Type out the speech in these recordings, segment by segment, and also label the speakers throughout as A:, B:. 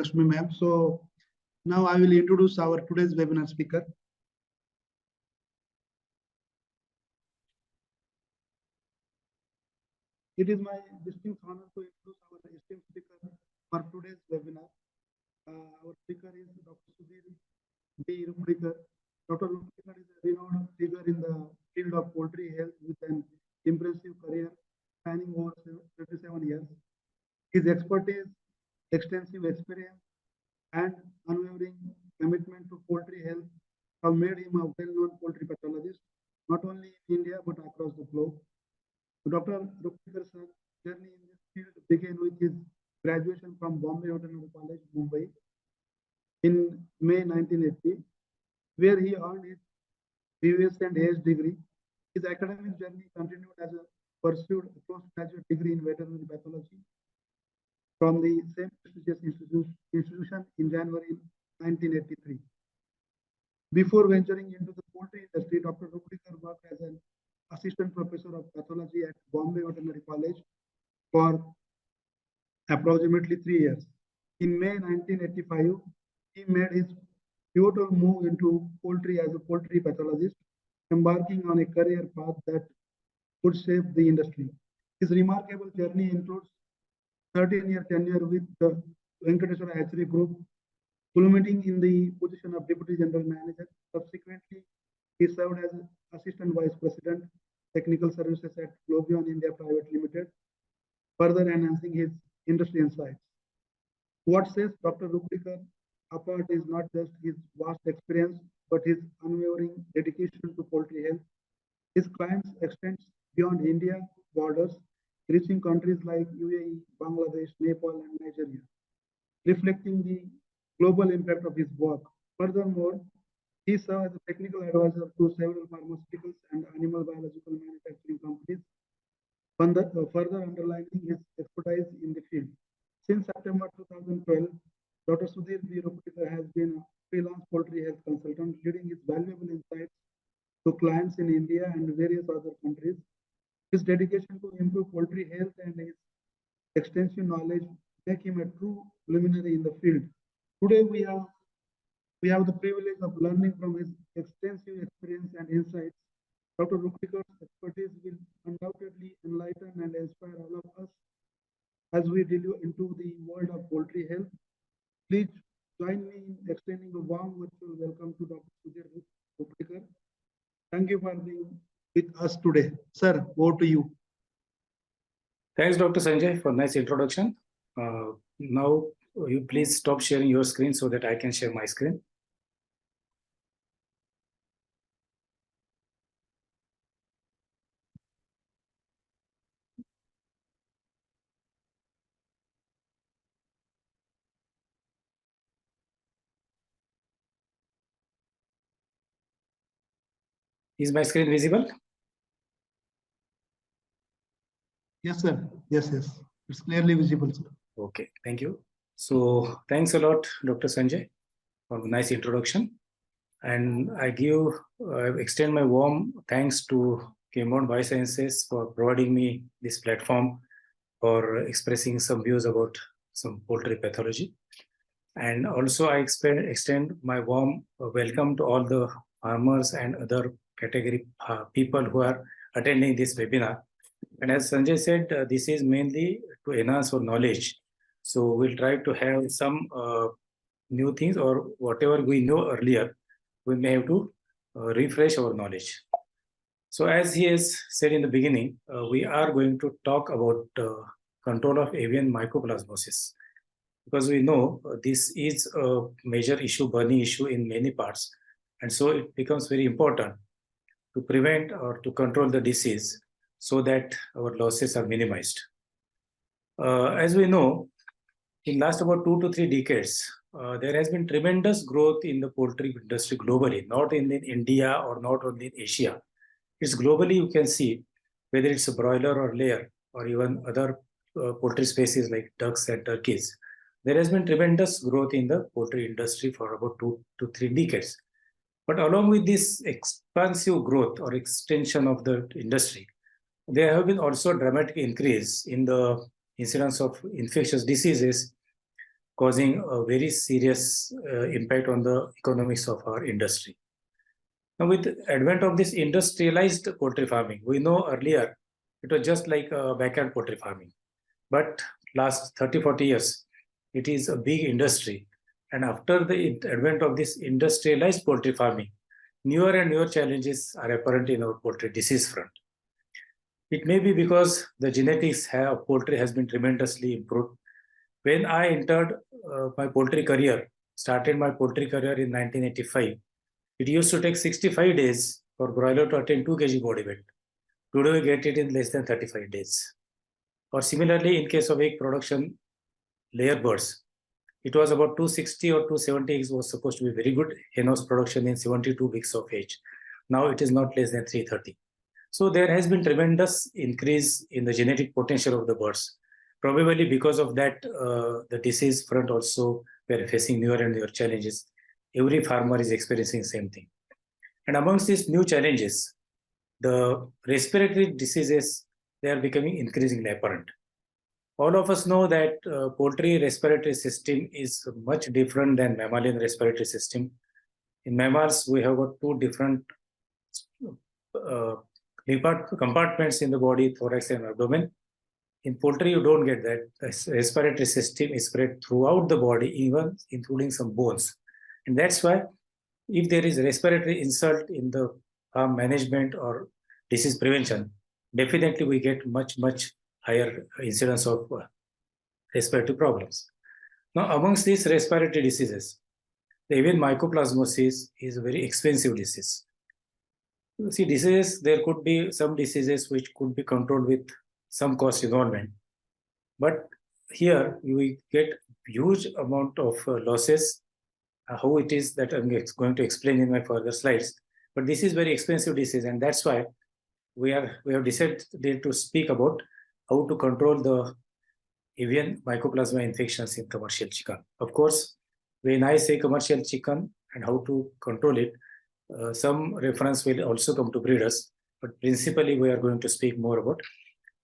A: Lakshmi ma'am. So now I will introduce our today's webinar speaker. It is my distinct honor to introduce our esteemed speaker for today's webinar. Our speaker is Dr. Sudheer Rukadikar. Dr. Rukadikar is a renowned figure in the field of poultry health with an impressive career spanning over 37 years. His expertise, extensive experience, and unwavering commitment to poultry health have made him a well-known poultry pathologist, not only in India but across the globe. Dr. Rukadikar's journey in this field began with his graduation from Bombay Veterinary College, Mumbai, in May 1980, where he earned his BS and AS degree. His academic journey continued as a pursued postgraduate degree in veterinary pathology from the same prestigious institution in January 1983. Before venturing into the poultry industry, Dr. Rukadikar worked as an assistant professor of pathology at Bombay Veterinary College for approximately 3 years. In May 1985, he made his pivotal move into poultry as a poultry pathologist, embarking on a career path that would shape the industry. His remarkable journey includes 13-year tenure with the Venkateswara Hatchery Group, culminating in the position of Deputy General Manager. Subsequently, he served as Assistant Vice President, Technical Services at Globion India Private Limited, further enhancing his industry insights. What sets Dr. Rukadikar apart is not just his vast experience, but his unwavering dedication to poultry health. His clients extend beyond India borders, reaching countries like UAE, Bangladesh, Nepal, and Nigeria, reflecting the global impact of his work. Furthermore, he served as a technical advisor to several pharmaceuticals and animal biological manufacturing companies, further underlining his expertise in the field. Since September 2012, Dr. Sudheer Rukadikar has been a freelance poultry health consultant, leading his valuable insights to clients in India and various other countries. His dedication to improve poultry health and his extensive knowledge make him a true luminary in the field. Today, we have the privilege of learning from his extensive experience and insights. Dr. Rukadikar's expertise will undoubtedly enlighten and inspire all of us as we delve into the world of poultry health. Please join me in extending a warm virtual welcome to Dr. Sudheer Rukadikar. Thank you for being with us today. Sir, over to you.
B: Thanks, Dr. Sanjay, for nice introduction. Now, you please stop sharing your screen so that I can share my screen. Is my screen visible?
A: Yes, sir. Yes. It's clearly visible, sir.
B: Okay, thank you. So thanks a lot, Dr. Sanjay, for the nice introduction. And I extend my warm thanks to Chembond Biosciences for providing me this platform for expressing some views about some poultry pathology. And also I extend my warm welcome to all the farmers and other category people who are attending this webinar. And as Sanjay said, this is mainly to enhance our knowledge. So we'll try to have some new things, or whatever we know earlier, we may have to refresh our knowledge. So as he has said in the beginning, we are going to talk about control of avian mycoplasmosis, because we know this is a major issue, burning issue in many parts. And so it becomes very important to prevent or to control the disease so that our losses are minimized. As we know, in last about 2 to 3 decades, there has been tremendous growth in the poultry industry globally, not in India or not only in Asia. It's globally, you can see, whether it's a broiler or layer or even other poultry species like ducks and turkeys. There has been tremendous growth in the poultry industry for about 2 to 3 decades. But along with this expansive growth or extension of the industry, there have been also a dramatic increase in the incidence of infectious diseases causing a very serious impact on the economics of our industry. Now, with the advent of this industrialized poultry farming, we know earlier it was just like backyard poultry farming. But last 30-40 years, it is a big industry. And after the advent of this industrialized poultry farming, newer and newer challenges are apparent in our poultry disease front. It may be because the genetics of poultry has been tremendously improved. When I entered my poultry career, started my poultry career in 1985, it used to take 65 days for broiler to attain 2 kg body weight. Today, we get it in less than 35 days. Or similarly, in case of egg production, layer birds, it was about 260 or 270 eggs was supposed to be very good hen-house production in 72 weeks of age. Now it is not less than 330. So there has been tremendous increase in the genetic potential of the birds. Probably because of that, the disease front also, we are facing newer and newer challenges. Every farmer is experiencing the same thing. And amongst these new challenges, the respiratory diseases, they are becoming increasingly apparent. All of us know that poultry respiratory system is much different than mammalian respiratory system. In mammals, we have got two different compartments in the body, thorax and abdomen. In poultry, you don't get that. The respiratory system is spread throughout the body, even including some bones. And that's why if there is respiratory insult in the farm management or disease prevention, definitely we get much higher incidence of respiratory problems. Now, amongst these respiratory diseases, the avian mycoplasmosis is a very expensive disease. You see, diseases, there could be some diseases which could be controlled with some cost involvement. But here we get huge amount of losses. How it is that I'm going to explain in my further slides. But this is very expensive disease, and that's why we have decided to speak about how to control the avian mycoplasma infections in commercial chicken. Of course, when I say commercial chicken and how to control it, some reference will also come to breeders, but principally we are going to speak more about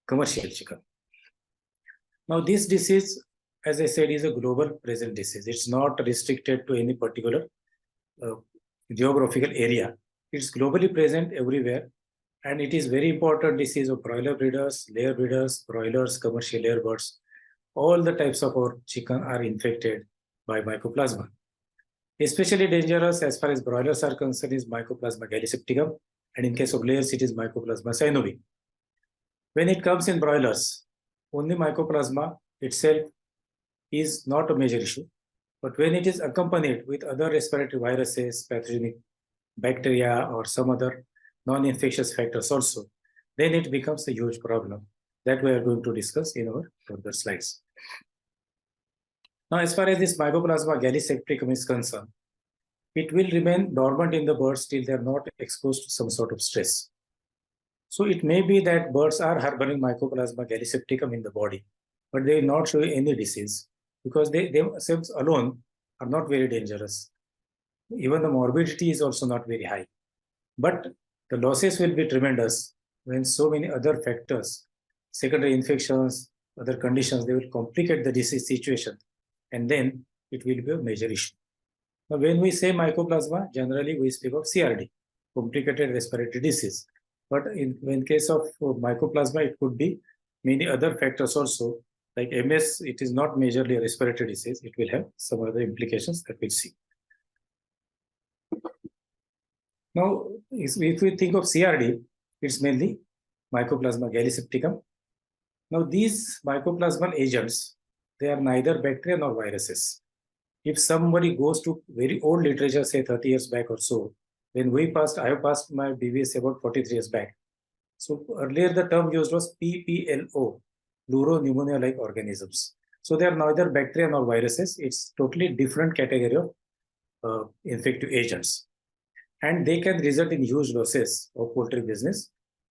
B: commercial chicken. Now, this disease, as I said, is a global present disease. It's not restricted to any particular geographical area. It's globally present everywhere. And it is very important disease of broiler breeders, layer breeders, broilers, commercial layer birds. All the types of our chicken are infected by mycoplasma. Especially dangerous as far as broilers are concerned is Mycoplasma gallisepticum, and in case of layers, it is Mycoplasma cyanovi. When it comes in broilers, only Mycoplasma itself is not a major issue, but when it is accompanied with other respiratory viruses, pathogenic bacteria, or some other non-infectious factors also, then it becomes a huge problem that we are going to discuss in our further slides. Now, as far as this Mycoplasma gallisepticum is concerned, it will remain dormant in the birds till they are not exposed to some sort of stress. So it may be that birds are harboring Mycoplasma gallisepticum in the body, but they will not show any disease because they themselves alone are not very dangerous. Even the morbidity is also not very high. But the losses will be tremendous when so many other factors, secondary infections, other conditions, they will complicate the disease situation, and then it will be a major issue. Now, when we say mycoplasma, generally we speak of CRD, complicated respiratory disease. But in case of mycoplasma, it could be many other factors also. Like MS, it is not majorly a respiratory disease. It will have some other implications that we'll see. Now, if we think of CRD, it's mainly Mycoplasma gallisepticum. Now, these mycoplasmal agents, they are neither bacteria nor viruses. If somebody goes to very old literature, say 30 years back or so, when I have passed my BBS about 43 years back. So earlier the term used was PPLO, pleuropneumonia-like organisms. So they are neither bacteria nor viruses. It's totally different category of infective agents. And they can result in huge losses of poultry business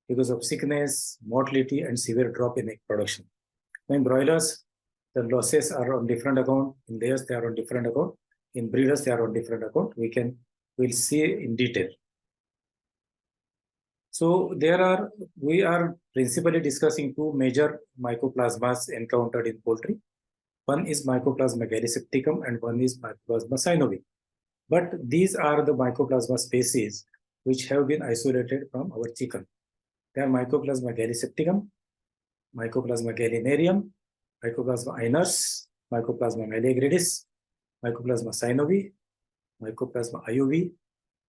B: because of sickness, mortality, and severe drop in egg production. In broilers, the losses are on different account. In layers, they are on different account. In breeders, they are on different account. We'll see in detail. So we are principally discussing two major mycoplasmas encountered in poultry. One is Mycoplasma gallisepticum and one is Mycoplasma synovium. But these are the Mycoplasma species which have been isolated from our chicken. They are Mycoplasma gallisepticum, Mycoplasma gallinarium, Mycoplasma iners, Mycoplasma meleagridis, Mycoplasma synovi, Mycoplasma iovi,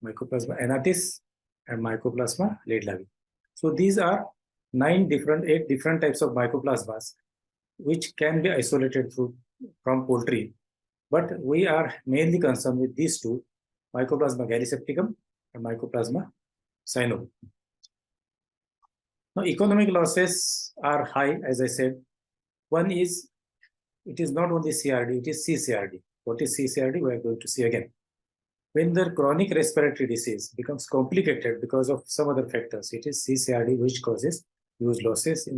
B: Mycoplasma annatis, and Mycoplasma laidlavi. So these are 8 different types of mycoplasmas which can be isolated from poultry. But we are mainly concerned with these two, Mycoplasma gallisepticum and Mycoplasma synovium. Now, economic losses are high, as I said. One is, it is not only CRD, it is CCRD. What is CCRD? We are going to see again. When the chronic respiratory disease becomes complicated because of some other factors, it is CCRD which causes huge losses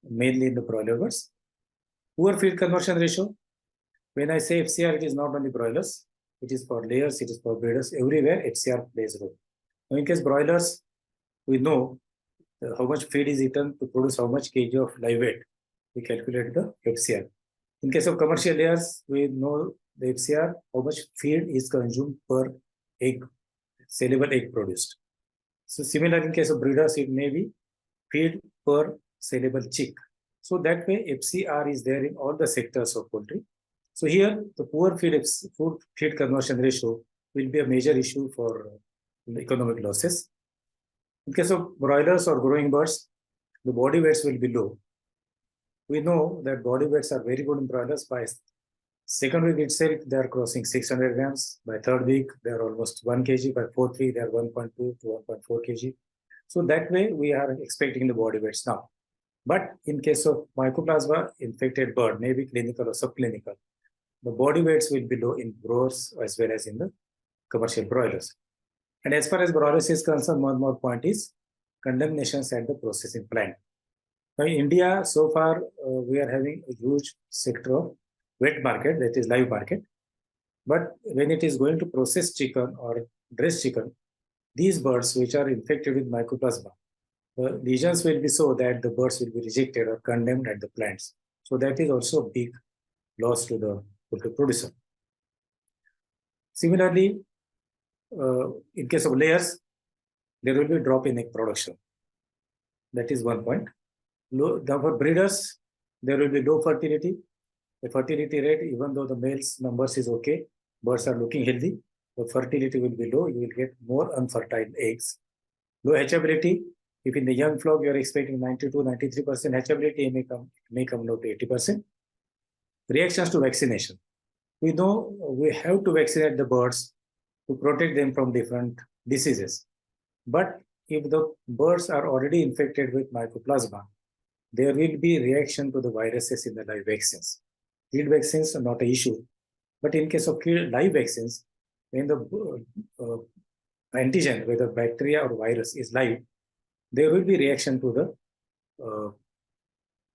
B: mainly in the broiler birds. Poor feed conversion ratio. When I say FCR, it is not only broilers, it is for layers, it is for breeders. Everywhere FCR plays a role. Now, in case broilers, we know how much feed is eaten to produce how much kg of live weight. We calculate the FCR. In case of commercial layers, we know the FCR, how much feed is consumed per egg, saleable egg produced. So similar in case of breeders, it may be feed per saleable chick. So that way FCR is there in all the sectors of poultry. So here the poor feed conversion ratio will be a major issue for economic losses. In case of broilers or growing birds, the body weights will be low. We know that body weights are very good in broilers. By second week itself, they are crossing 600 grams. By third week, they are almost 1 kg. By fourth week, they are 1.2 to 1.4 kg. So that way, we are expecting the body weights now. But in case of Mycoplasma infected bird, maybe clinical or subclinical, the body weights will be low in growers as well as in the commercial broilers. And as far as broilers is concerned, one more point is condemnations at the processing plant. Now, in India, so far, we are having a huge sector of wet market, that is live market. But when it is going to process chicken or dressed chicken, these birds which are infected with Mycoplasma, the lesions will be so that the birds will be rejected or condemned at the plants. So that is also a big loss to the poultry producer. Similarly, in case of layers, there will be a drop in egg production. That is one point. For breeders, there will be low fertility. The fertility rate, even though the males numbers is okay, birds are looking healthy, the fertility will be low. You will get more unfertile eggs. Low hatchability. If in the young flock you are expecting 92-93% hatchability, may come down to 80%. Reactions to vaccination. We know we have to vaccinate the birds to protect them from different diseases. But if the birds are already infected with Mycoplasma, there will be reaction to the viruses in the live vaccines. Field vaccines are not an issue. But in case of live vaccines, when the antigen, whether bacteria or virus is live, there will be reaction to the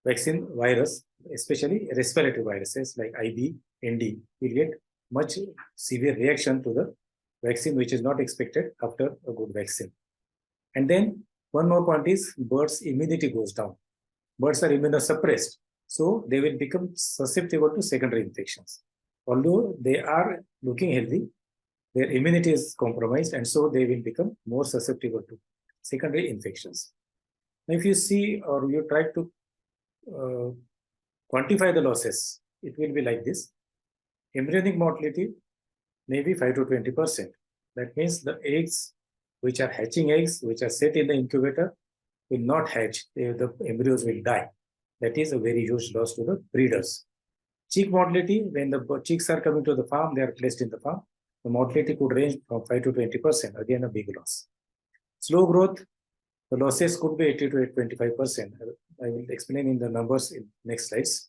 B: vaccine virus, especially respiratory viruses like IB, ND, will get much severe reaction to the vaccine, which is not expected after a good vaccine. And then one more point is birds' immunity goes down. Birds are immunosuppressed, so they will become susceptible to secondary infections. Although they are looking healthy, their immunity is compromised, and so they will become more susceptible to secondary infections. Now, if you see or you try to quantify the losses, it will be like this. Embryonic mortality may be 5 to 20%. That means the eggs, which are hatching eggs, which are set in the incubator, will not hatch. The embryos will die. That is a very huge loss to the breeders. Chick mortality, when the chicks are coming to the farm, they are placed in the farm. The mortality could range from 5 to 20%. Again, a big loss. Slow growth, the losses could be 80 to 25%. I will explain in the numbers in next slides.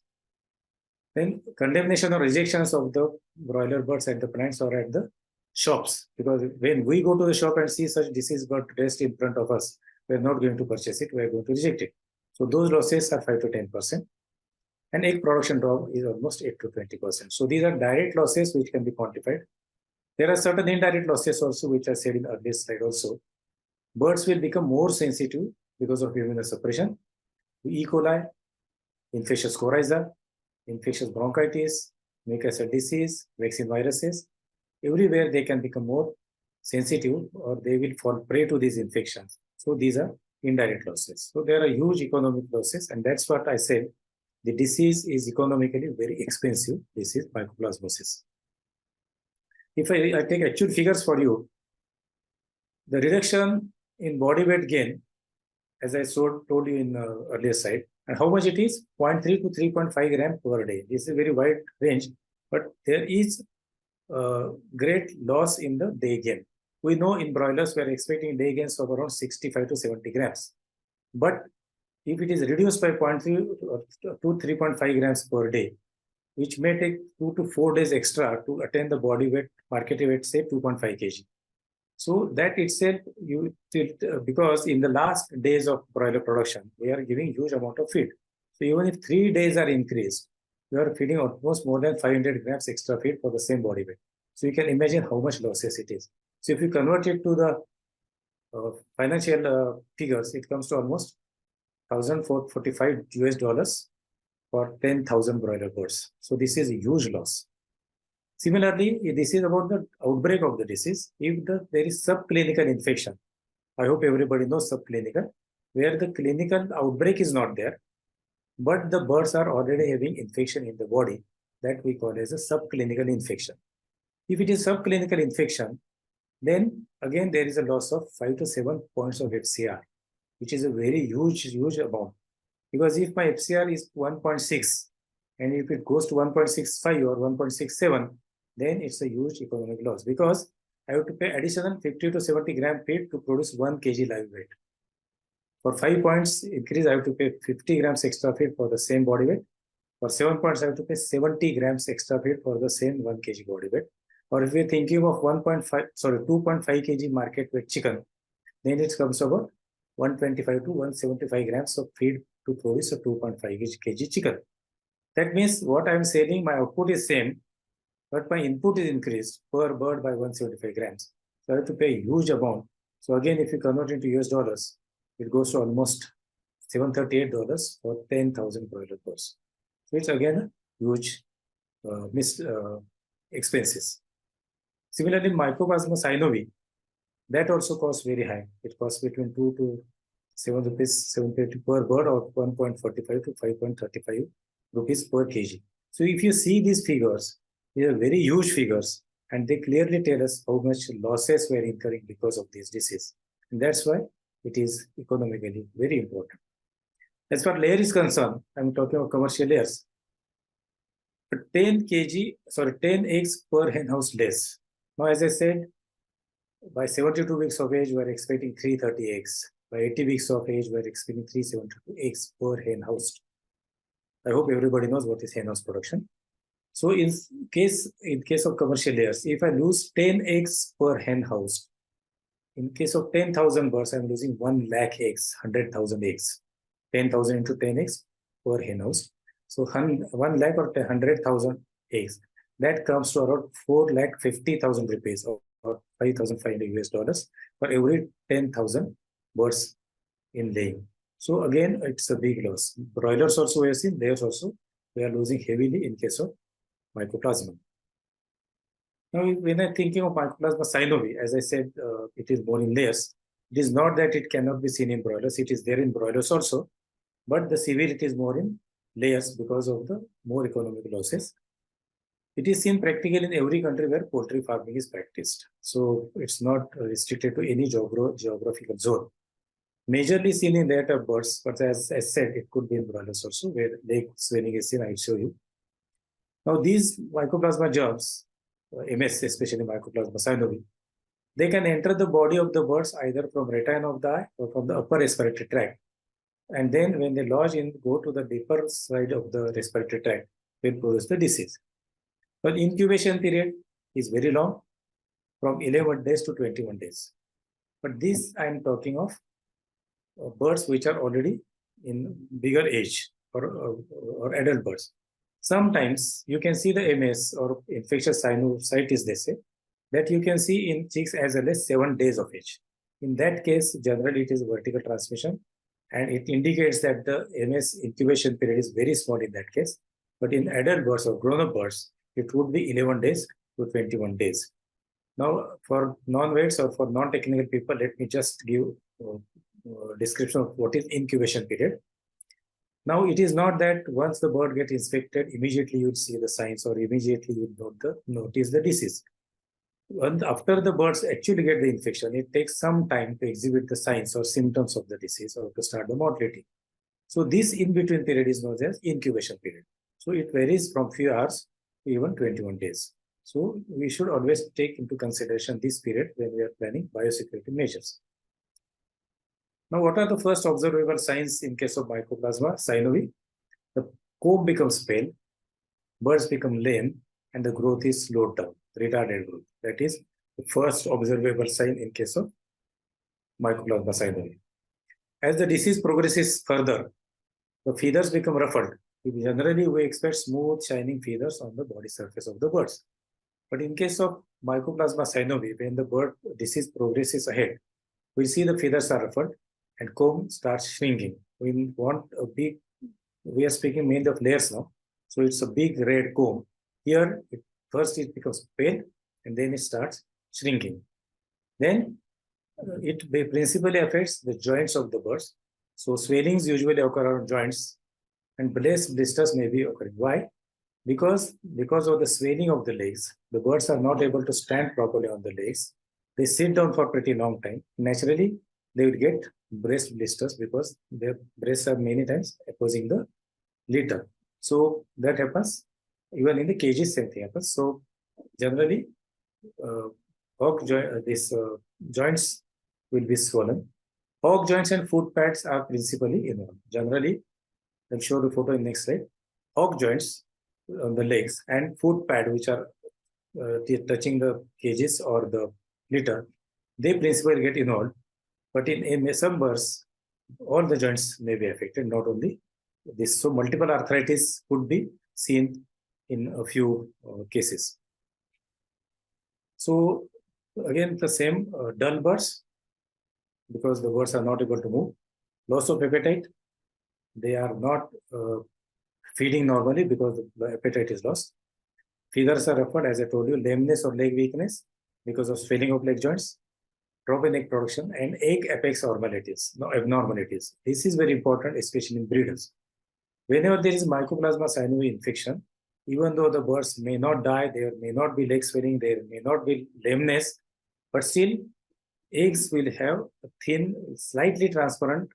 B: Then condemnation or rejections of the broiler birds at the plants or at the shops. Because when we go to the shop and see such disease bird dressed in front of us, we are not going to purchase it, we are going to reject it. So those losses are 5 to 10%. And egg production drop is almost 8 to 20%. So these are direct losses which can be quantified. There are certain indirect losses also, which I said in earlier slide also. Birds will become more sensitive because of immunosuppression to E. coli, infectious coryza, infectious bronchitis, mucosal disease, vaccine viruses. Everywhere they can become more sensitive or they will fall prey to these infections. So these are indirect losses. So there are huge economic losses, and that's what I said. The disease is economically very expensive. This is mycoplasmosis. If I take actual figures for you, the reduction in body weight gain, as I told you in earlier slide, and how much it is? 0.3 to 3.5 grams per day. This is a very wide range, but there is great loss in the day gain. We know in broilers we are expecting day gains of around 65 to 70 grams. But if it is reduced by 0.3 to 3.5 grams per day, which may take 2 to 4 days extra to attain the body weight, market weight, say 2.5 kg. So that itself, because in the last days of broiler production, we are giving huge amount of feed. So even if 3 days are increased, we are feeding almost more than 500 grams extra feed for the same body weight. So you can imagine how much losses it is. So if you convert it to the financial figures, it comes to almost $1,445 for 10,000 broiler birds. So this is a huge loss. Similarly, this is about the outbreak of the disease. If there is subclinical infection, I hope everybody knows subclinical, where the clinical outbreak is not there, but the birds are already having infection in the body, that we call as a subclinical infection. If it is subclinical infection, then again there is a loss of 5 to 7 points of FCR, which is a very huge amount. Because if my FCR is 1.6, and if it goes to 1.65 or 1.67, then it's a huge economic loss, because I have to pay additional 50 to 70 gram feed to produce 1 kg live weight. For 5 points increase, I have to pay 50 grams extra feed for the same body weight. For 7 points, I have to pay 70 grams extra feed for the same 1 kg body weight. Or if we're thinking of 2.5 kg market weight chicken, then it comes about 125 to 175 grams of feed to produce a 2.5 kg chicken. That means what I'm selling, my output is same, but my input is increased per bird by 175 grams. So I have to pay a huge amount. So again, if you convert into US dollars, it goes to almost $738 for 10,000 broiler birds. So it's again a huge expenses. Similarly, Mycoplasma synovi, that also costs very high. It costs between 2 to 7 rupees, 730 per bird, or 1.45 to 5.35 rupees per kg. So if you see these figures, they are very huge figures, and they clearly tell us how much losses we are incurring because of this disease. And that's why it is economically very important. As far as layer is concerned, I'm talking about commercial layers. 10 eggs per hen house less. Now, as I said, by 72 weeks of age, we are expecting 330 eggs. By 80 weeks of age, we are expecting 372 eggs per hen house. I hope everybody knows what is hen house production. So in case of commercial layers, if I lose 10 eggs per hen house, in case of 10,000 birds, I'm losing 1 lakh eggs, 100,000 eggs. 10,000 into 10 eggs per hen house. So 1 lakh or 100,000 eggs. That comes to around 4,50,000 rupees, or $5,500 for every 10,000 birds in laying. So again, it's a big loss. Broilers also we have seen, layers also, we are losing heavily in case of Mycoplasma. Now, when I'm thinking of Mycoplasma synovi, as I said, it is more in layers. It is not that it cannot be seen in broilers. It is there in broilers also, but the severity is more in layers because of the more economic losses. It is seen practically in every country where poultry farming is practiced. So it's not restricted to any geographical zone. Majorly seen in layer of birds, but as I said, it could be in broilers also, where leg swelling is seen. I'll show you. Now, these Mycoplasma germs, MS, especially Mycoplasma synovi, they can enter the body of the birds either from retina of the eye or from the upper respiratory tract. And then when they lodge in, go to the deeper side of the respiratory tract, will produce the disease. But incubation period is very long, from 11 days to 21 days. But this I am talking of birds which are already in bigger age, or adult birds. Sometimes you can see the MS or infectious sinusitis, they say, that you can see in chicks as early as 7 days of age. In that case, generally it is vertical transmission, and it indicates that the MS incubation period is very small in that case. but in adult birds or grown-up birds, it would be 11 days to 21 days. Now, for non-vets or for non-technical people, let me just give description of what is incubation period. Now, it is not that once the bird gets infected, immediately you would see the signs or immediately you would notice the disease. And after the birds actually get the infection, it takes some time to exhibit the signs or symptoms of the disease or to start the mortality. So this in-between period is known as incubation period. So it varies from few hours to even 21 days. So we should always take into consideration this period when we are planning biosecurity measures. Now, what are the first observable signs in case of Mycoplasma synovium? The comb becomes pale, birds become lame, and the growth is slowed down, retarded growth. That is the first observable sign in case of Mycoplasma synovium. As the disease progresses further, the feathers become ruffled. Generally, we expect smooth, shining feathers on the body surface of the birds. But in case of Mycoplasma synovium, when the bird disease progresses ahead, we see the feathers are ruffled and comb starts shrinking. We want a big, we are speaking mainly of layers now. So it's a big red comb. Here, first it becomes pale and then it starts shrinking. Then it principally affects the joints of the birds. So swellings usually occur on joints and blisters may be occurring. Why? Because of the swelling of the legs, the birds are not able to stand properly on the legs. They sit down for pretty long time. Naturally, they will get breast blisters because their breasts are many times opposing the litter. So that happens. Even in the cages, same thing happens. So generally, joints will be swollen. Hog joints and foot pads are principally involved. Generally, I'll show the photo in next slide. Hog joints on the legs and foot pad, which are touching the cages or the litter, they principally get involved. But in some birds, all the joints may be affected, not only this. So multiple arthritis could be seen in a few cases. So again, the same dull birds, because the birds are not able to move. Loss of appetite, they are not feeding normally because the appetite is lost. Feathers are ruffled, as I told you, lameness or leg weakness because of swelling of leg joints, drop in egg production, and egg apex abnormalities. This is very important, especially in breeders. Whenever there is Mycoplasma synovium infection, even though the birds may not die, there may not be leg swelling, there may not be lameness, but still eggs will have a thin, slightly transparent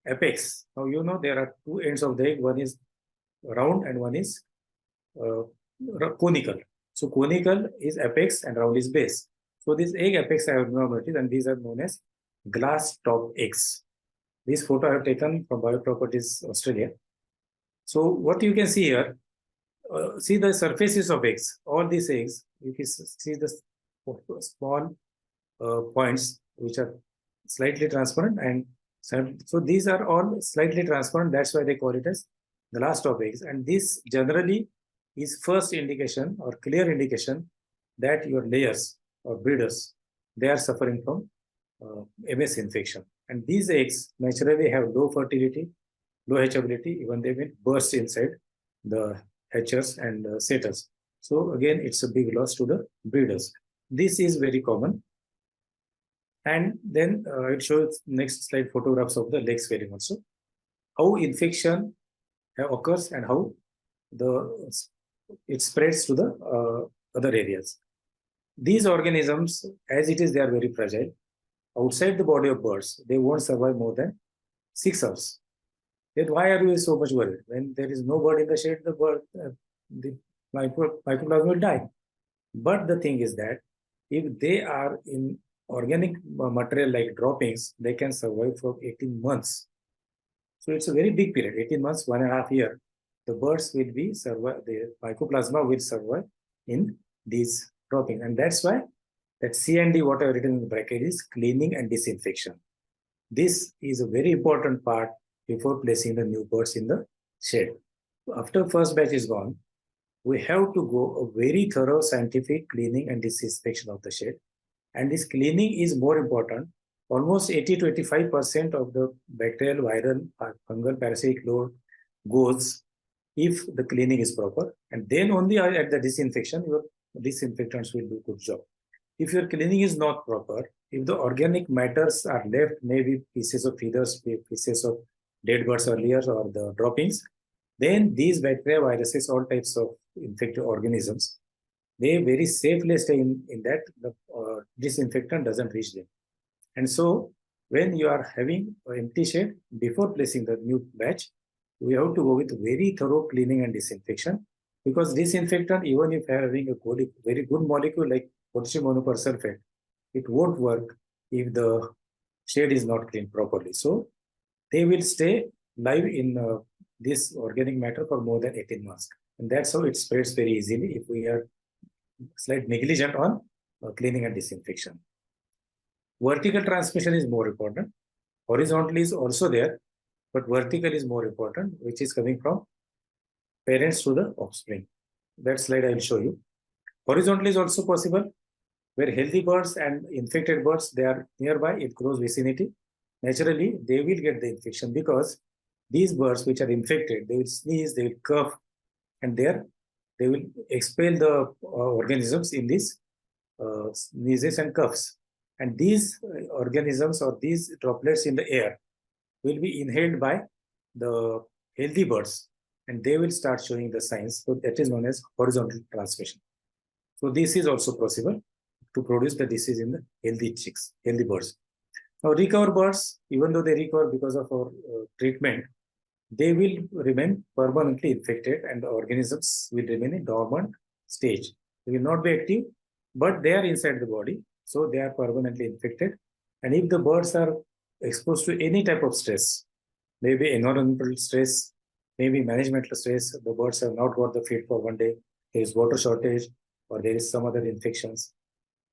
B: apex. Now, you know, there are two ends of the egg. One is round and one is conical. So conical is apex and round is base. So these egg apex are abnormalities and these are known as glass top eggs. This photo I have taken from Bioproperties, Australia. So what you can see here, see the surfaces of eggs. All these eggs, you can see the small points which are slightly transparent, and so these are all slightly transparent. That's why they call it as glass top eggs. And this generally is first indication or clear indication that your layers or breeders, they are suffering from MS infection. And these eggs naturally have low fertility, low hatchability, even they will burst inside the hatchers and setters. So again, it's a big loss to the breeders. This is very common. And then it shows next slide photographs of the leg swelling also. How infection occurs and how it spreads to the other areas. These organisms, as it is, they are very fragile. Outside the body of birds, they won't survive more than 6 hours. Then why are you so much worried? When there is no bird in the shade, the mycoplasma will die. But the thing is that if they are in organic material like droppings, they can survive for 18 months. So it's a very big period, 18 months, 1.5 years. The birds will be the mycoplasma will survive in these droppings. And that's why that C and D, what I have written in the bracket, is cleaning and disinfection. This is a very important part before placing the new birds in the shed. After first batch is gone, we have to go a very thorough scientific cleaning and disinfection of the shed. And this cleaning is more important. Almost 80 to 85% of the bacterial, viral, fungal, parasitic load goes if the cleaning is proper, and then only at the disinfection, your disinfectants will do good job. If your cleaning is not proper, if the organic matters are left, maybe pieces of feathers, pieces of dead birds earlier, or the droppings, then these bacteria, viruses, all types of infected organisms, they very safely stay in that the disinfectant doesn't reach them. And so when you are having an empty shed, before placing the new batch, we have to go with very thorough cleaning and disinfection, because disinfectant, even if having a very good molecule like potassium monopersulfate, it won't work if the shed is not cleaned properly. So they will stay live in this organic matter for more than 18 months. And that's how it spreads very easily if we are slight negligent on cleaning and disinfection. Vertical transmission is more important. Horizontal is also there, but vertical is more important, which is coming from parents to the offspring. That slide I will show you. Horizontal is also possible, where healthy birds and infected birds, they are nearby in close vicinity. Naturally, they will get the infection, because these birds which are infected, they will sneeze, they will cough, and there they will expel the organisms in these sneezes and coughs. And these organisms or these droplets in the air will be inhaled by the healthy birds, and they will start showing the signs. So that is known as horizontal transmission. So this is also possible to produce the disease in the healthy chicks, healthy birds. Now, recover birds, even though they recover because of our treatment, they will remain permanently infected, and the organisms will remain in dormant stage. They will not be active, but they are inside the body, so they are permanently infected. And if the birds are exposed to any type of stress, maybe environmental stress, maybe managemental stress, the birds have not got the feed for one day, there is water shortage, or there is some other infections,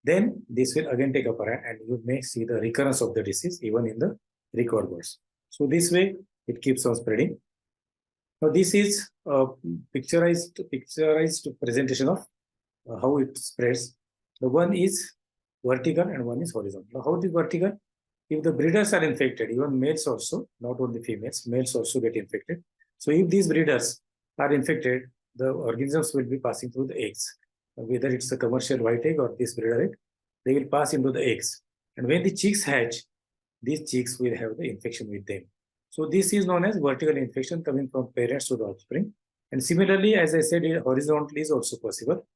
B: then this will again take up and you may see the recurrence of the disease even in the recovered birds. So this way it keeps on spreading. Now this is a picturized presentation of how it spreads. The one is vertical and one is horizontal. Now, how is it vertical? If the breeders are infected, even males also, not only females, males also get infected. So if these breeders are infected, the organisms will be passing through the eggs. Whether it's a commercial white egg or this breeder egg, they will pass into the eggs. And when the chicks hatch, these chicks will have the infection with them. So this is known as vertical infection coming from parents to the offspring. And similarly, as I said, horizontal is also possible.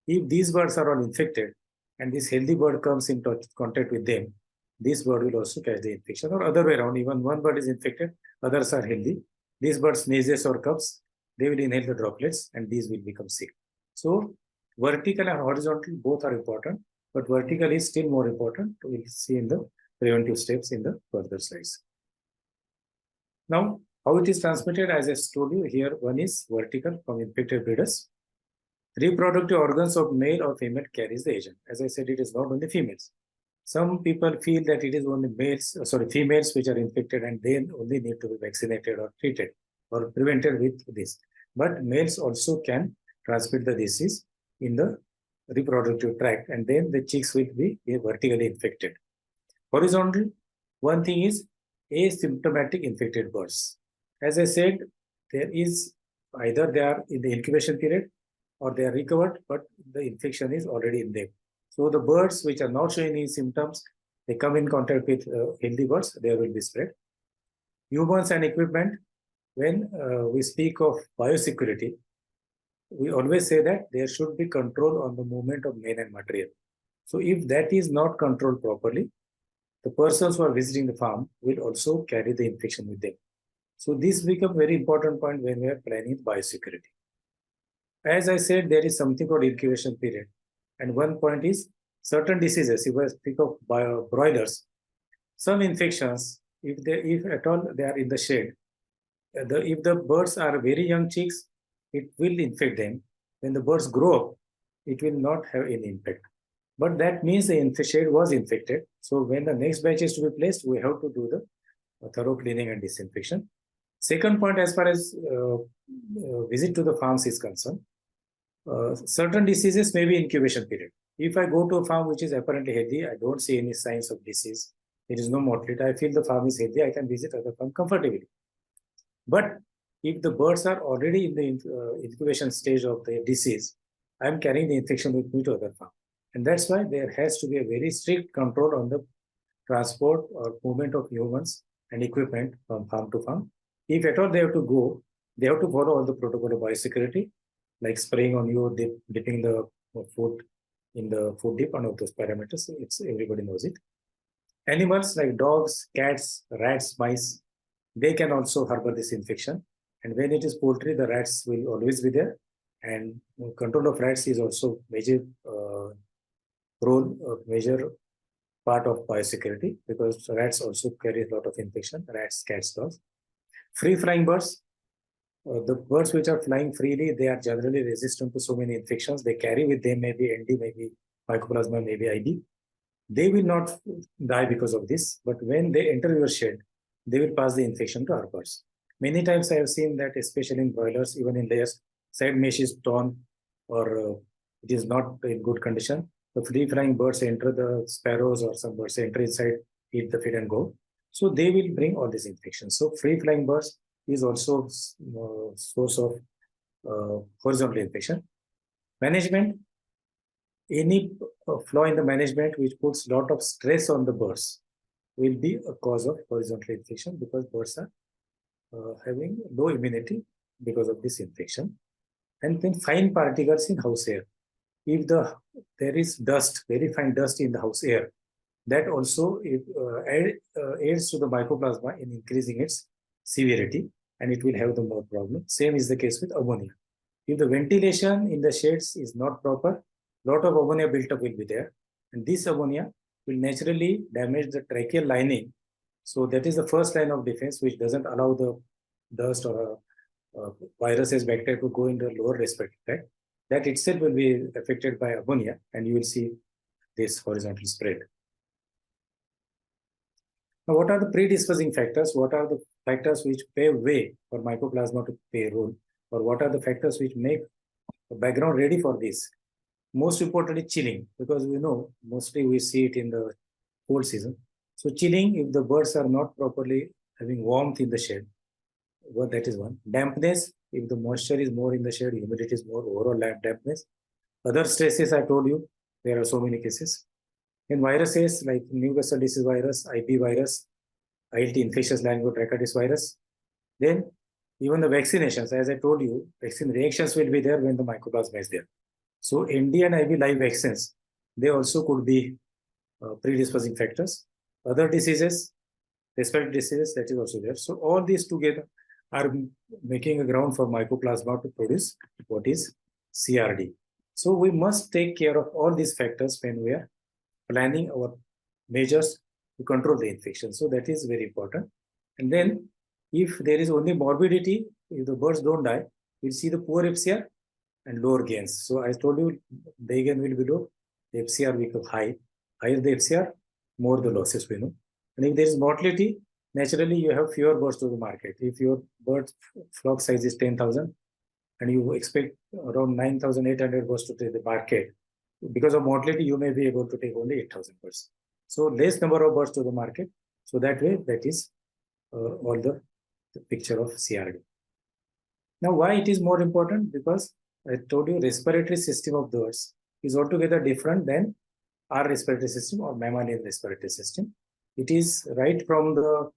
B: If these birds are all infected and this healthy bird comes in contact with them, this bird will also catch the infection, or other way around. Even one bird is infected, others are healthy. These birds sneezes or coughs, they will inhale the droplets and these will become sick. So vertical and horizontal both are important, but vertical is still more important. We'll see in the preventive steps in the further slides. Now, how it is transmitted, as I told you here, one is vertical from infected breeders. Reproductive organs of male or female carries the agent. As I said, it is not only females. Some people feel that it is only females which are infected and they only need to be vaccinated or treated or prevented with this. But males also can transmit the disease in the reproductive tract, and then the chicks will be vertically infected. Horizontal, one thing is asymptomatic infected birds. As I said, there is either they are in the incubation period or they are recovered, but the infection is already in them. So the birds which are not showing any symptoms, they come in contact with healthy birds, there will be spread. Humans and equipment, when we speak of biosecurity, we always say that there should be control on the movement of main and material. So if that is not controlled properly, the persons who are visiting the farm will also carry the infection with them. So this becomes a very important point when we are planning biosecurity. As I said, there is something called incubation period. And one point is certain diseases, if I speak of broilers, some infections, if at all they are in the shed, if the birds are very young chicks, it will infect them. When the birds grow up, it will not have any impact. But that means the shed was infected. So when the next batch is to be placed, we have to do the thorough cleaning and disinfection. Second point, as far as visit to the farms is concerned, certain diseases may be incubation period. If I go to a farm which is apparently healthy, I don't see any signs of disease, there is no mortality, I feel the farm is healthy, I can visit other farm comfortably. But if the birds are already in the incubation stage of the disease, I'm carrying the infection with me to other farm. And that's why there has to be a very strict control on the transport or movement of humans and equipment from farm to farm. If at all they have to go, they have to follow all the protocol of biosecurity, like spraying on you, dipping the food in the food dip, and all those parameters. It's everybody knows it. Animals like dogs, cats, rats, mice, they can also harbor this infection. And when it is poultry, the rats will always be there. And control of rats is also major major part of biosecurity, because rats also carry a lot of infection, rats, cats, dogs. Free flying birds, the birds which are flying freely, they are generally resistant to so many infections. They carry with them maybe ND, maybe Mycoplasma, maybe IB. They will not die because of this, but when they enter your shed, they will pass the infection to our birds. Many times I have seen that, especially in broilers, even in layers, side mesh is torn or it is not in good condition. The free flying birds enter, the sparrows or some birds enter inside, eat the feed and go. So they will bring all these infections. So free flying birds is also source of horizontal infection. Management, any flaw in the management which puts a lot of stress on the birds will be a cause of horizontal infection, because birds are having low immunity because of this infection. And then fine particles in house air. If there is dust, very fine dust in the house air, that also aids to the mycoplasma in increasing its severity, and it will have the more problem. Same is the case with ammonia. If the ventilation in the sheds is not proper, lot of ammonia built up will be there, and this ammonia will naturally damage the tracheal lining. So that is the first line of defense, which doesn't allow the dust or viruses, bacteria to go in the lower respiratory tract. That itself will be affected by ammonia, and you will see this horizontal spread. Now, what are the predisposing factors? What are the factors which pave way for mycoplasma to play a role? Or what are the factors which make the background ready for this? Most importantly, chilling, because we know mostly we see it in the cold season. So chilling, if the birds are not properly having warmth in the shed, well, that is one. Dampness, if the moisture is more in the shed, humidity is more, overall dampness. Other stresses, I told you, there are so many cases. In viruses like Newcastle disease virus, IB virus, ILT, infectious laryngomycosis virus, then even the vaccinations, as I told you, vaccine reactions will be there when the mycoplasma is there. So ND and IB live vaccines, they also could be predisposing factors. Other diseases, respiratory diseases, that is also there. So all these together are making a ground for mycoplasma to produce what is CRD. So we must take care of all these factors when we are planning our measures to control the infection. So that is very important. And then if there is only morbidity, if the birds don't die, we'll see the poor FCR and lower gains. So I told you the gain will be low, the FCR will become high. Higher the FCR, more the losses we know. And if there is mortality, naturally you have fewer birds to the market. If your bird flock size is 10,000 and you expect around 9,800 birds to take the market, because of mortality, you may be able to take only 8,000 birds. So less number of birds to the market. So that way, that is all the picture of CRD. Now, why it is more important? Because I told you respiratory system of birds is altogether different than our respiratory system or mammalian respiratory system. It is right from the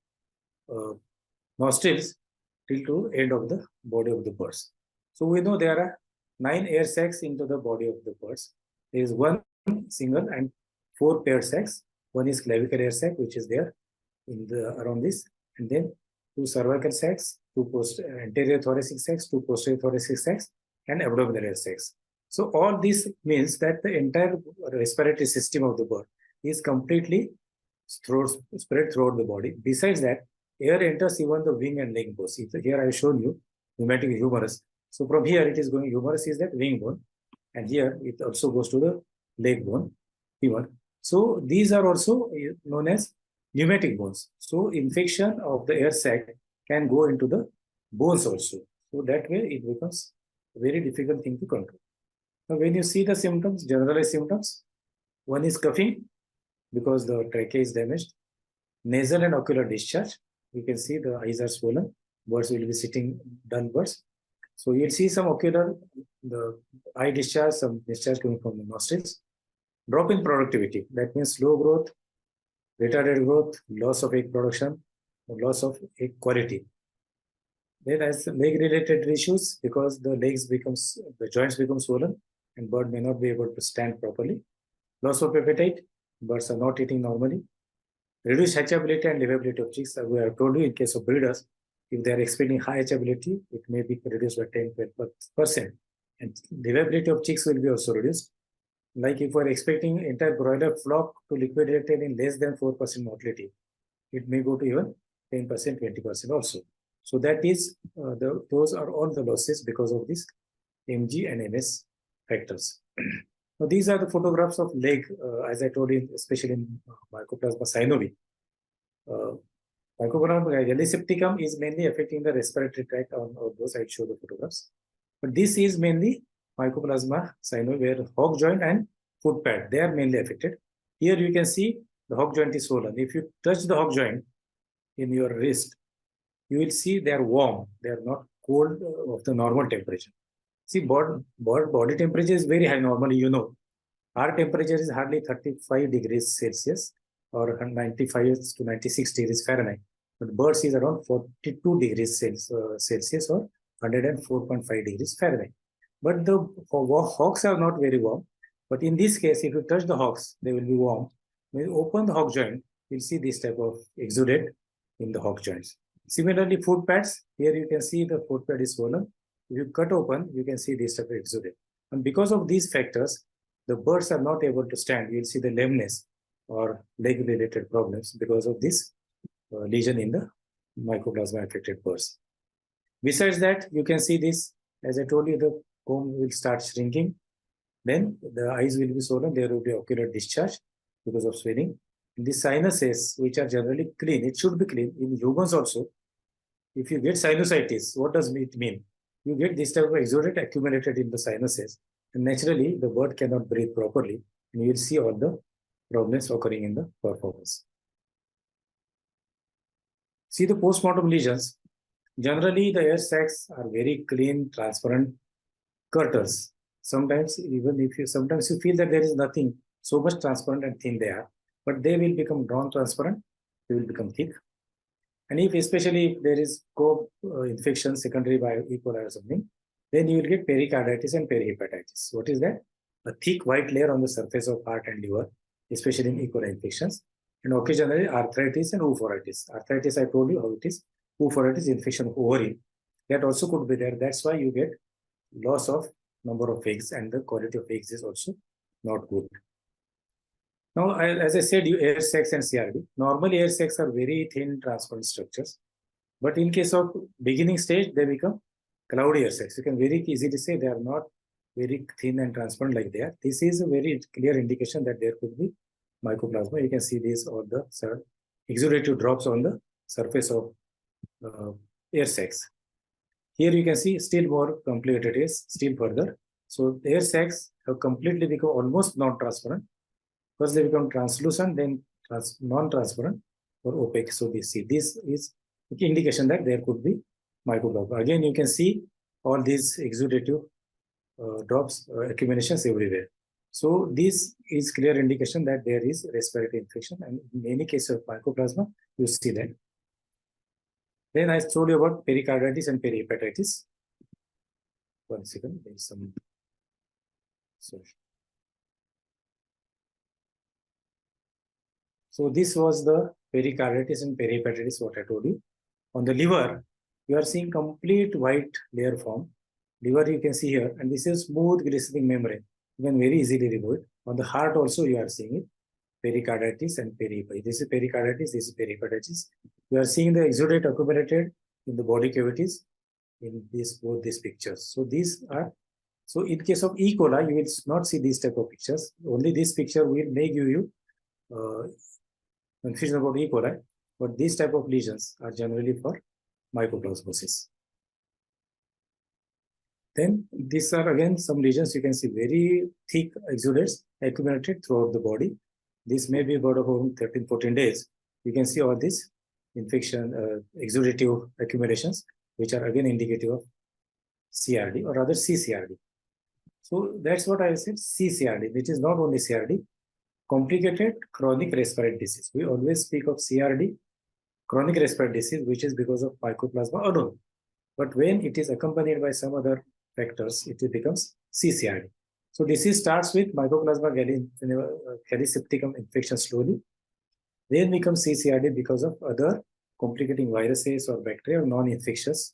B: nostrils till to end of the body of the birds. So we know there are 9 air sacs into the body of the birds. There is one single and 4 paired sacs. One is clavicle air sac, which is there in the around this, and then 2 cervical sacs, 2 anterior thoracic sacs, 2 posterior thoracic sacs, and abdominal air sacs. So all this means that the entire respiratory system of the bird is completely spread throughout the body. Besides that, air enters even the wing and leg bones. Here I have shown you pneumatic humerus. So from here it is going, humerus is that wing bone, and here it also goes to the leg bone, P1. So these are also known as pneumatic bones. So infection of the air sac can go into the bones also. So that way it becomes a very difficult thing to control. Now when you see the symptoms, generalized symptoms, one is coughing because the trachea is damaged, nasal and ocular discharge. You can see the eyes are swollen, birds will be sitting, dull birds. So you'll see some ocular, the eye discharge, some discharge coming from the nostrils. Drop in productivity, that means slow growth, retarded growth, loss of egg production, loss of egg quality. Then as leg related issues, because the joints become swollen and bird may not be able to stand properly. Loss of appetite, birds are not eating normally. Reduced hatchability and livability of chicks. We have told you in case of breeders, if they are expecting high hatchability, it may be reduced by 10-12%. And livability of chicks will be also reduced. Like if we are expecting entire broiler flock to liquidate in less than 4% mortality, it may go to even 10%, 20% also. So that is, those are all the losses because of this MG and MS factors. Now, these are the photographs of leg, as I told you, especially in Mycoplasma synovi. Mycoplasma elisepticum is mainly affecting the respiratory tract. On those, I'll show the photographs. But this is mainly Mycoplasma synovi, where hog joint and foot pad, they are mainly affected. Here you can see the hog joint is swollen. If you touch the hog joint in your wrist, you will see they are warm. They are not cold of the normal temperature. See, body temperature is very high normally, you know. Our temperature is hardly 35 degrees Celsius or 95 to 96 degrees Fahrenheit. But birds is around 42 degrees Celsius or 104.5 degrees Fahrenheit. But the hogs are not very warm. But in this case, if you touch the hogs, they will be warm. When you open the hog joint, you'll see this type of exudate in the hog joints. Similarly, foot pads, here you can see the foot pad is swollen. If you cut open, you can see this type of exudate. And because of these factors, the birds are not able to stand. You'll see the lameness or leg-related problems because of this lesion in the Mycoplasma affected birds. Besides that, you can see this, as I told you, the comb will start shrinking. Then the eyes will be swollen. There will be ocular discharge because of swelling. The sinuses, which are generally clean, it should be clean. In humans also, if you get sinusitis, what does it mean? You get this type of exudate accumulated in the sinuses. And naturally, the bird cannot breathe properly. And you will see all the problems occurring in the performance. See the postmortem lesions. Generally, the air sacs are very clean, transparent curters. Sometimes, even if you feel that there is nothing, so much transparent and thin they are, but they will become non-transparent, they will become thick. And especially if there is infection secondary by E. coli or something, then you will get pericarditis and perihepatitis. What is that? A thick white layer on the surface of heart and liver, especially in E. coli infections, and occasionally arthritis and oophorytis. Arthritis, I told you how it is. Oophorytis, infection of ovary. That also could be there. That's why you get loss of number of eggs, and the quality of eggs is also not good. Now, as I said, air sacs and CRD. Normally, air sacs are very thin, transparent structures. But in case of beginning stage, they become cloudy air sacs. You can very easily say they are not very thin and transparent like they are. This is a very clear indication that there could be Mycoplasma. You can see these all the exudative drops on the surface of air sacs. Here you can see still more complicated is still further. So the air sacs have completely become almost non-transparent. First they become translucent, then non-transparent or opaque. So this is indication that there could be Mycoplasma. Again, you can see all these exudative drops, accumulations everywhere. So this is clear indication that there is respiratory infection, and in many cases of Mycoplasma, you see that. Then I told you about pericarditis and perihepatitis. One second, there is some. So this was the pericarditis and perihepatitis, what I told you. On the liver, you are seeing complete white layer form. Liver you can see here, and this is smooth glistening membrane. You can very easily remove it. On the heart also you are seeing it. Pericarditis and perihepatitis. This is pericarditis, this is perihepatitis. You are seeing the exudate accumulated in the body cavities in both these pictures. So these are, so in case of E. coli, you will not see these type of pictures. Only this picture will make you confusion about E. coli, but these type of lesions are generally for mycoplasmosis. Then these are again some lesions. You can see very thick exudates accumulated throughout the body. This may be about 13-14 days. You can see all this infection, exudative accumulations, which are again indicative of CRD or rather CCRD. So that's what I said, CCRD, which is not only CRD, complicated chronic respiratory disease. We always speak of CRD, chronic respiratory disease, which is because of Mycoplasma alone. But when it is accompanied by some other factors, it becomes CCRD. So disease starts with Mycoplasma gallisepticum infection slowly, then becomes CCRD because of other complicating viruses or bacteria or non-infectious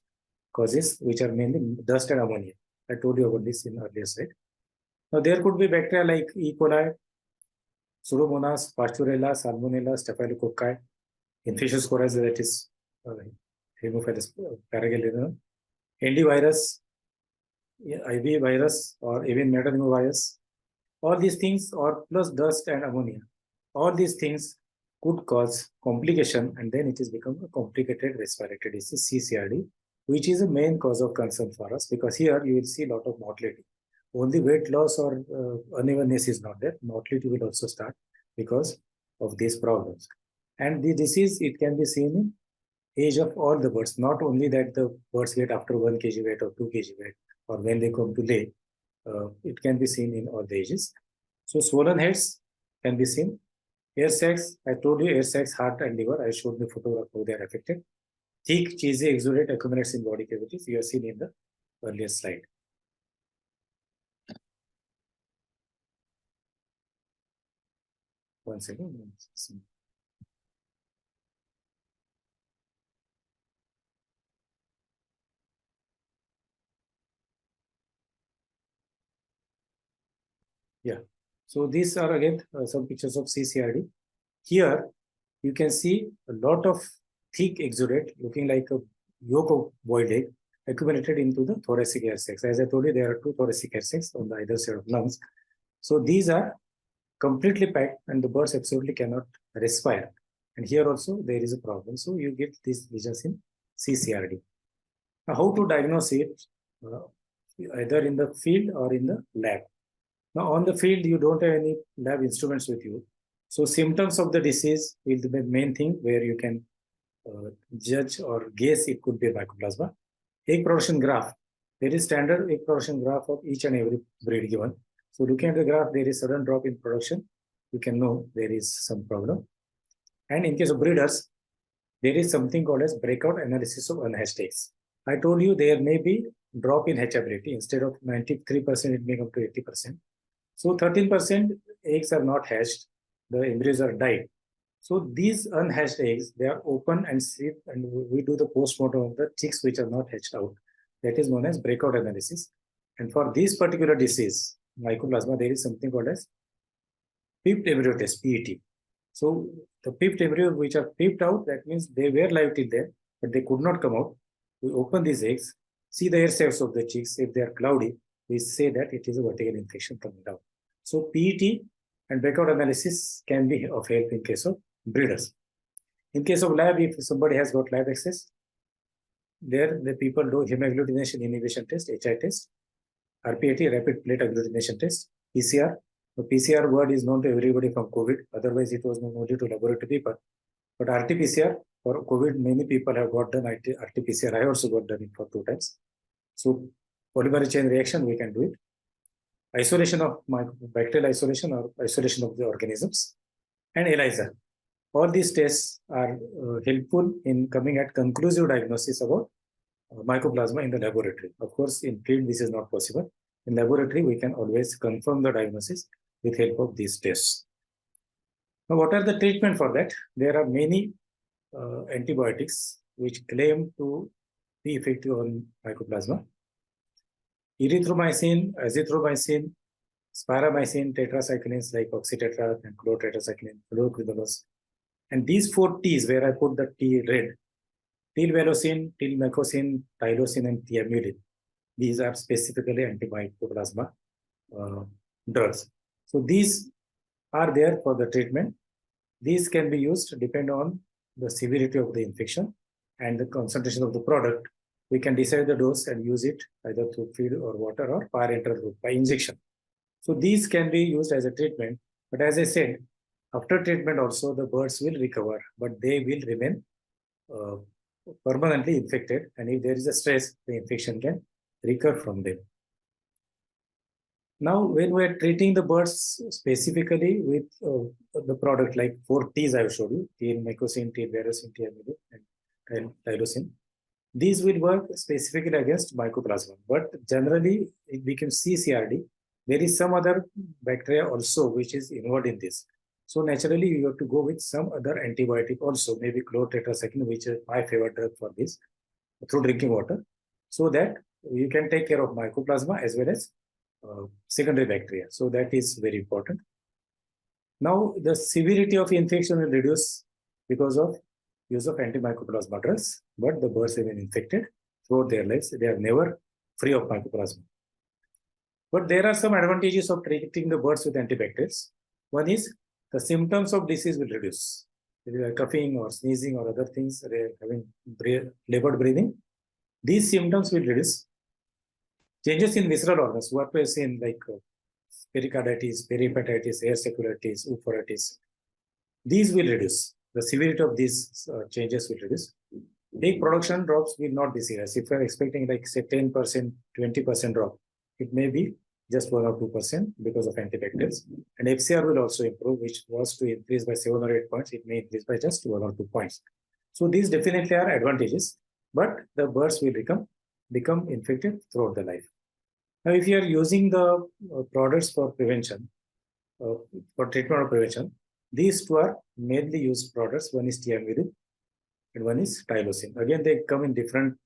B: causes, which are mainly dust and ammonia. I told you about this in earlier slide. Now there could be bacteria like E. coli, Pseudomonas, Pasteurella, Salmonella, Staphylococci, infectious coryza, that is Haemophilus paragallinum, ND virus, IV virus or Avian Mycoplasma. All these things, or plus dust and ammonia, all these things could cause complication, and then it has become a complicated respiratory disease, CCRD, which is a main cause of concern for us, because here you will see a lot of mortality. Only weight loss or unevenness is not there. Mortality will also start because of these problems. And the disease, it can be seen in age of all the birds, not only that the birds get after 1 kg weight or 2 kg weight, or when they come to lay, it can be seen in all the ages. So swollen heads can be seen. Air sacs, I told you, air sacs, heart and liver, I showed the photograph how they are affected. Thick, cheesy exudate accumulates in body cavities, you have seen in the earlier slide. One second. Yeah. So these are again some pictures of CCRD. Here you can see a lot of thick exudate looking like a yolk of boiled egg accumulated into the thoracic air sacs. As I told you, there are 2 thoracic air sacs on the either side of lungs. So these are completely packed and the birds absolutely cannot respire. And here also there is a problem. So you get these lesions in CCRD. Now, how to diagnose it? Either in the field or in the lab. Now, on the field, you don't have any lab instruments with you. So symptoms of the disease will be the main thing where you can judge or guess it could be Mycoplasma. Egg production graph. There is standard egg production graph of each and every breed given. So looking at the graph, there is sudden drop in production. You can know there is some problem. And in case of breeders, there is something called as breakout analysis of unhatched eggs. I told you there may be drop in hatchability. Instead of 93%, it may come to 80%. So 13% eggs are not hatched. The embryos are died. So these unhatched eggs, they are open and stripped, and we do the postmortem of the chicks which are not hatched out. That is known as breakout analysis. And for this particular disease, Mycoplasma, there is something called as pipped embryo test, PET. So the pipped embryo which are pipped out, that means they were live till then, but they could not come out. We open these eggs, see the air sacs of the chicks. If they are cloudy, we say that it is a vertical infection coming down. So PET and breakout analysis can be of help in case of breeders. In case of lab, if somebody has got lab access, there the people do hemagglutination inhibition test, HI test, RPAT, rapid plate agglutination test, PCR. The PCR word is known to everybody from COVID. Otherwise, it was known only to laboratory people. But RT-PCR for COVID, many people have got done RT-PCR. I also got done it for 2 times. So polymerase chain reaction, we can do it. Isolation of bacterial isolation or isolation of the organisms, and ELISA. All these tests are helpful in coming at conclusive diagnosis about Mycoplasma in the laboratory. Of course, in field, this is not possible. In laboratory, we can always confirm the diagnosis with help of these tests. Now, what are the treatment for that? There are many antibiotics which claim to be effective on Mycoplasma. Erythromycin, azithromycin, sparamycin, tetracyclines like oxytetra and chlortetracycline, fluoroquinolones. And these 4 T's where I put the T red, tilmalosin, tilmecocin, tylosin, and thiamulin. These are specifically anti-Mycoplasma drugs. So these are there for the treatment. These can be used depending on the severity of the infection and the concentration of the product. We can decide the dose and use it either through feed or water or parenteral route by injection. So these can be used as a treatment. But as I said, after treatment also the birds will recover, but they will remain permanently infected, and if there is a stress, the infection can recur from them. Now, when we are treating the birds specifically with the product like 4 T's I showed you, T mycosine, T varicine, T amylin, and tylosin, these will work specifically against mycoplasma. But generally, if we can see CRD, there is some other bacteria also which is involved in this. So naturally, you have to go with some other antibiotic also, maybe chlortetracycline, which is my favorite drug for this, through drinking water, so that you can take care of mycoplasma as well as secondary bacteria. So that is very important. Now, the severity of infection will reduce because of use of antimycoplasma drugs, but the birds have been infected throughout their lives. They are never free of mycoplasma. But there are some advantages of treating the birds with antibacterials. One is the symptoms of disease will reduce. If you are coughing or sneezing or other things, having labored breathing, these symptoms will reduce. Changes in visceral organs, what we have seen like pericarditis, perihepatitis, air circularitis, euphoritis, these will reduce. The severity of these changes will reduce. Egg production drops will not be serious. If you are expecting like say 10%, 20% drop, it may be just 1 or 2% because of antibacterials. And FCR will also improve, which was to increase by 7 or 8 points. It may increase by just 1 or 2 points. So these definitely are advantages, but the birds will become infected throughout the life. Now, if you are using the products for prevention, for treatment or prevention, these two are mainly used products. One is tiamidin and one is tylosin. Again, they come in different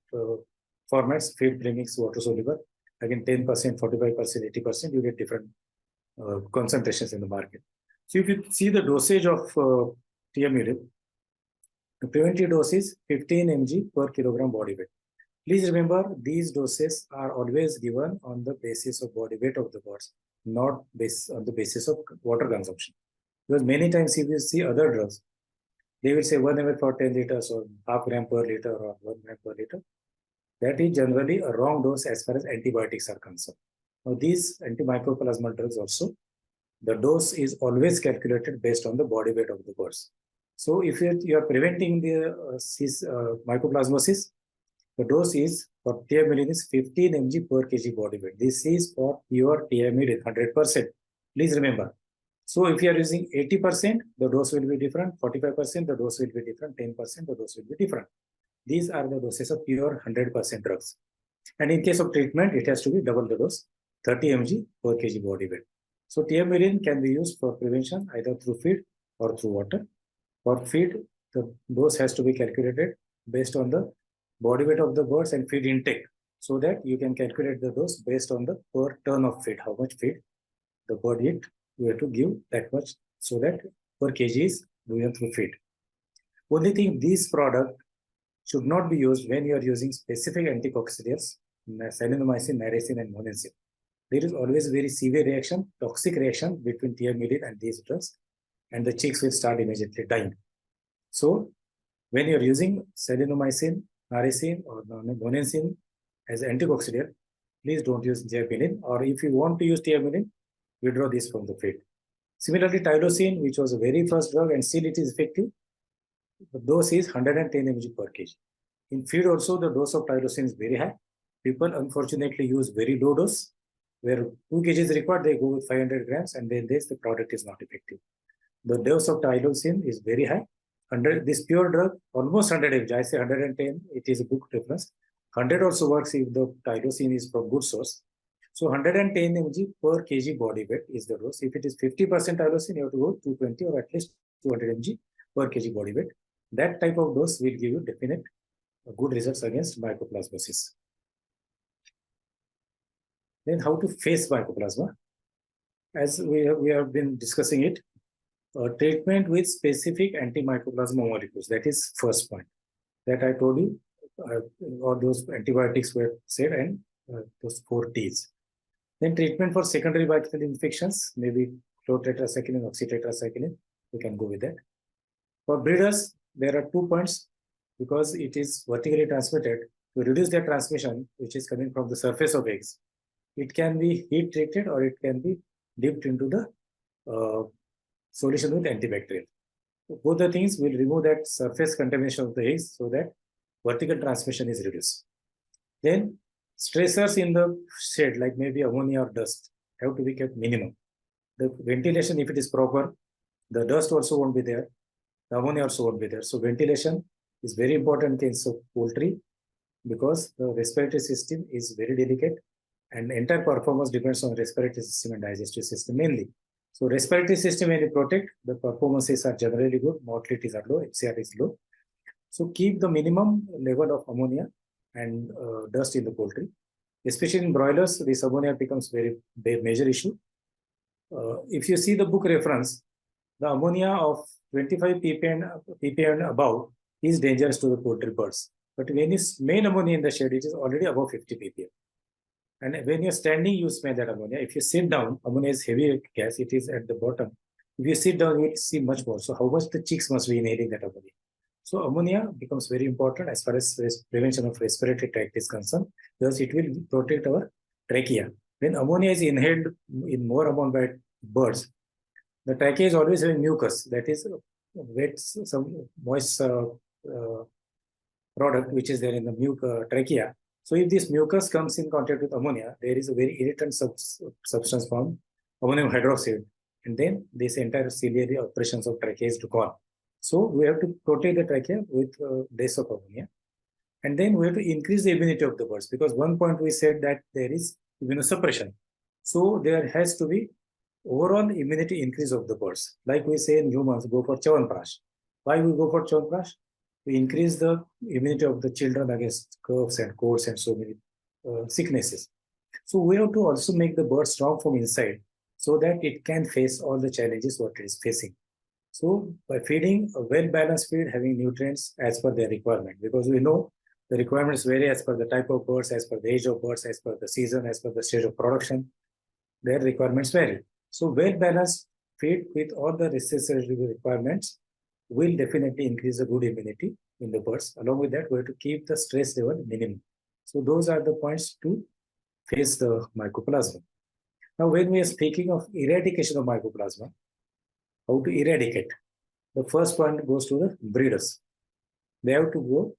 B: formats, feed premix, water soluble. Again, 10%, 45%, 80%, you get different concentrations in the market. So if you see the dosage of tiamidin, the preventive dose is 15 mg per kilogram body weight. Please remember, these doses are always given on the basis of body weight of the birds, not on the basis of water consumption. Because many times if you see other drugs, they will say 1 ml for 10 liters or half gram per liter or 1 gram per liter. That is generally a wrong dose as far as antibiotics are concerned. Now, these antimycoplasma drugs also, the dose is always calculated based on the body weight of the birds. So if you are preventing the mycoplasmosis, the dose is for tiamidin is 15 mg per kg body weight. This is for pure tiamidin, 100%. Please remember. So if you are using 80%, the dose will be different. 45%, the dose will be different. 10%, the dose will be different. These are the doses of pure 100% drugs. And in case of treatment, it has to be double the dose, 30 mg per kg body weight. So tiamidin can be used for prevention either through feed or through water. For feed, the dose has to be calculated based on the body weight of the birds and feed intake, so that you can calculate the dose based on the per ton of feed, how much feed the bird eat, you have to give that much, so that per kg is given through feed. Only thing, this product should not be used when you are using specific anticoccidials, salinomycin, narasin, and monensin. There is always very severe reaction, toxic reaction between tiamidin and these drugs, and the chicks will start immediately dying. So when you are using salinomycin, narasin, or monensin as anticoccidial, please don't use tiamidin, or if you want to use tiamidin, withdraw this from the feed. Similarly, tylosin, which was the very first drug and still it is effective, the dose is 110 mg per kg. In feed also, the dose of tylosin is very high. People unfortunately use very low dose, where 2 kg is required, they go with 500 grams, and then the product is not effective. The dose of tylosin is very high. This pure drug, almost 100 mg, I say 110, it is a good reference. 100 also works if the tylosin is from good source. So 110 mg per kg body weight is the dose. If it is 50% tylosin, you have to go 220 or at least 200 mg per kg body weight. That type of dose will give you definite good results against mycoplasmosis. Then how to face mycoplasma? As we have been discussing it, treatment with specific antimycoplasma molecules. That is first point that I told you. All those antibiotics were said, and those 4 T's. Then treatment for secondary bacterial infections, maybe chlortetracycline, oxytetracycline. We can go with that. For breeders, there are 2 points, because it is vertically transmitted. To reduce their transmission, which is coming from the surface of eggs, it can be heat treated or it can be dipped into the solution with antibacterial. Both the things will remove that surface contamination of the eggs so that vertical transmission is reduced. Then stressors in the shed, like maybe ammonia or dust, have to be kept minimum. The ventilation, if it is proper, the dust also won't be there. The ammonia also won't be there. So ventilation is very important in case of poultry because the respiratory system is very delicate and entire performance depends on respiratory system and digestive system mainly. So respiratory system, when you protect, the performances are generally good, mortalities are low, HCR is low. So keep the minimum level of ammonia and dust in the poultry. Especially in broilers, this ammonia becomes very major issue. If you see the book reference, the ammonia of 25 ppm and above is dangerous to the poultry birds. But when you smell ammonia in the shed, it is already above 50 ppm. And when you're standing, you smell that ammonia. If you sit down, ammonia is heavy gas, it is at the bottom. If you sit down, you will see much more. So how much the chicks must be inhaling that ammonia? So ammonia becomes very important as far as prevention of respiratory tract is concerned, because it will protect our trachea. When ammonia is inhaled in more amount by birds, the trachea is always having mucus, that is wet, some moist product which is there in the trachea. So if this mucus comes in contact with ammonia, there is a very irritant substance formed, ammonium hydroxide, and then this entire ciliary operations of trachea is to gone. So we have to protect the trachea with less of ammonia. And then we have to increase the immunity of the birds, because one point we said that there is immunosuppression. So there has to be overall immunity increase of the birds. Like we say in humans, go for Chyawanprash. Why we go for Chyawanprash? We increase the immunity of the children against coughs and colds and so many sicknesses. So we have to also make the bird strong from inside so that it can face all the challenges what it is facing. So by feeding a well-balanced feed, having nutrients as per their requirement, because we know the requirements vary as per the type of birds, as per the age of birds, as per the season, as per the stage of production, their requirements vary. So well-balanced feed with all the necessary requirements will definitely increase the good immunity in the birds. Along with that, we have to keep the stress level minimum. So those are the points to face the mycoplasma. Now, when we are speaking of eradication of mycoplasma, how to eradicate? The first point goes to the breeders. They have to go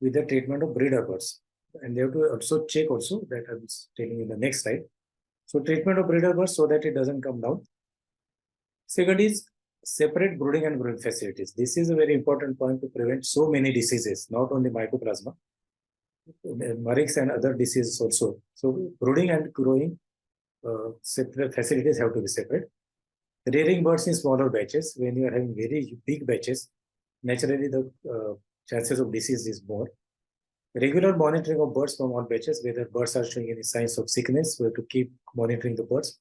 B: with the treatment of breeder birds. And they have to also check also that I'm telling you in the next slide. So treatment of breeder birds so that it doesn't come down. Second is separate brooding and growing facilities. This is a very important point to prevent so many diseases, not only mycoplasma, Murix and other diseases also. So brooding and growing separate facilities have to be separate. Rearing birds in smaller batches. When you are having very big batches, naturally the chances of disease is more. Regular monitoring of birds from all batches, whether birds are showing any signs of sickness, we have to keep monitoring the birds.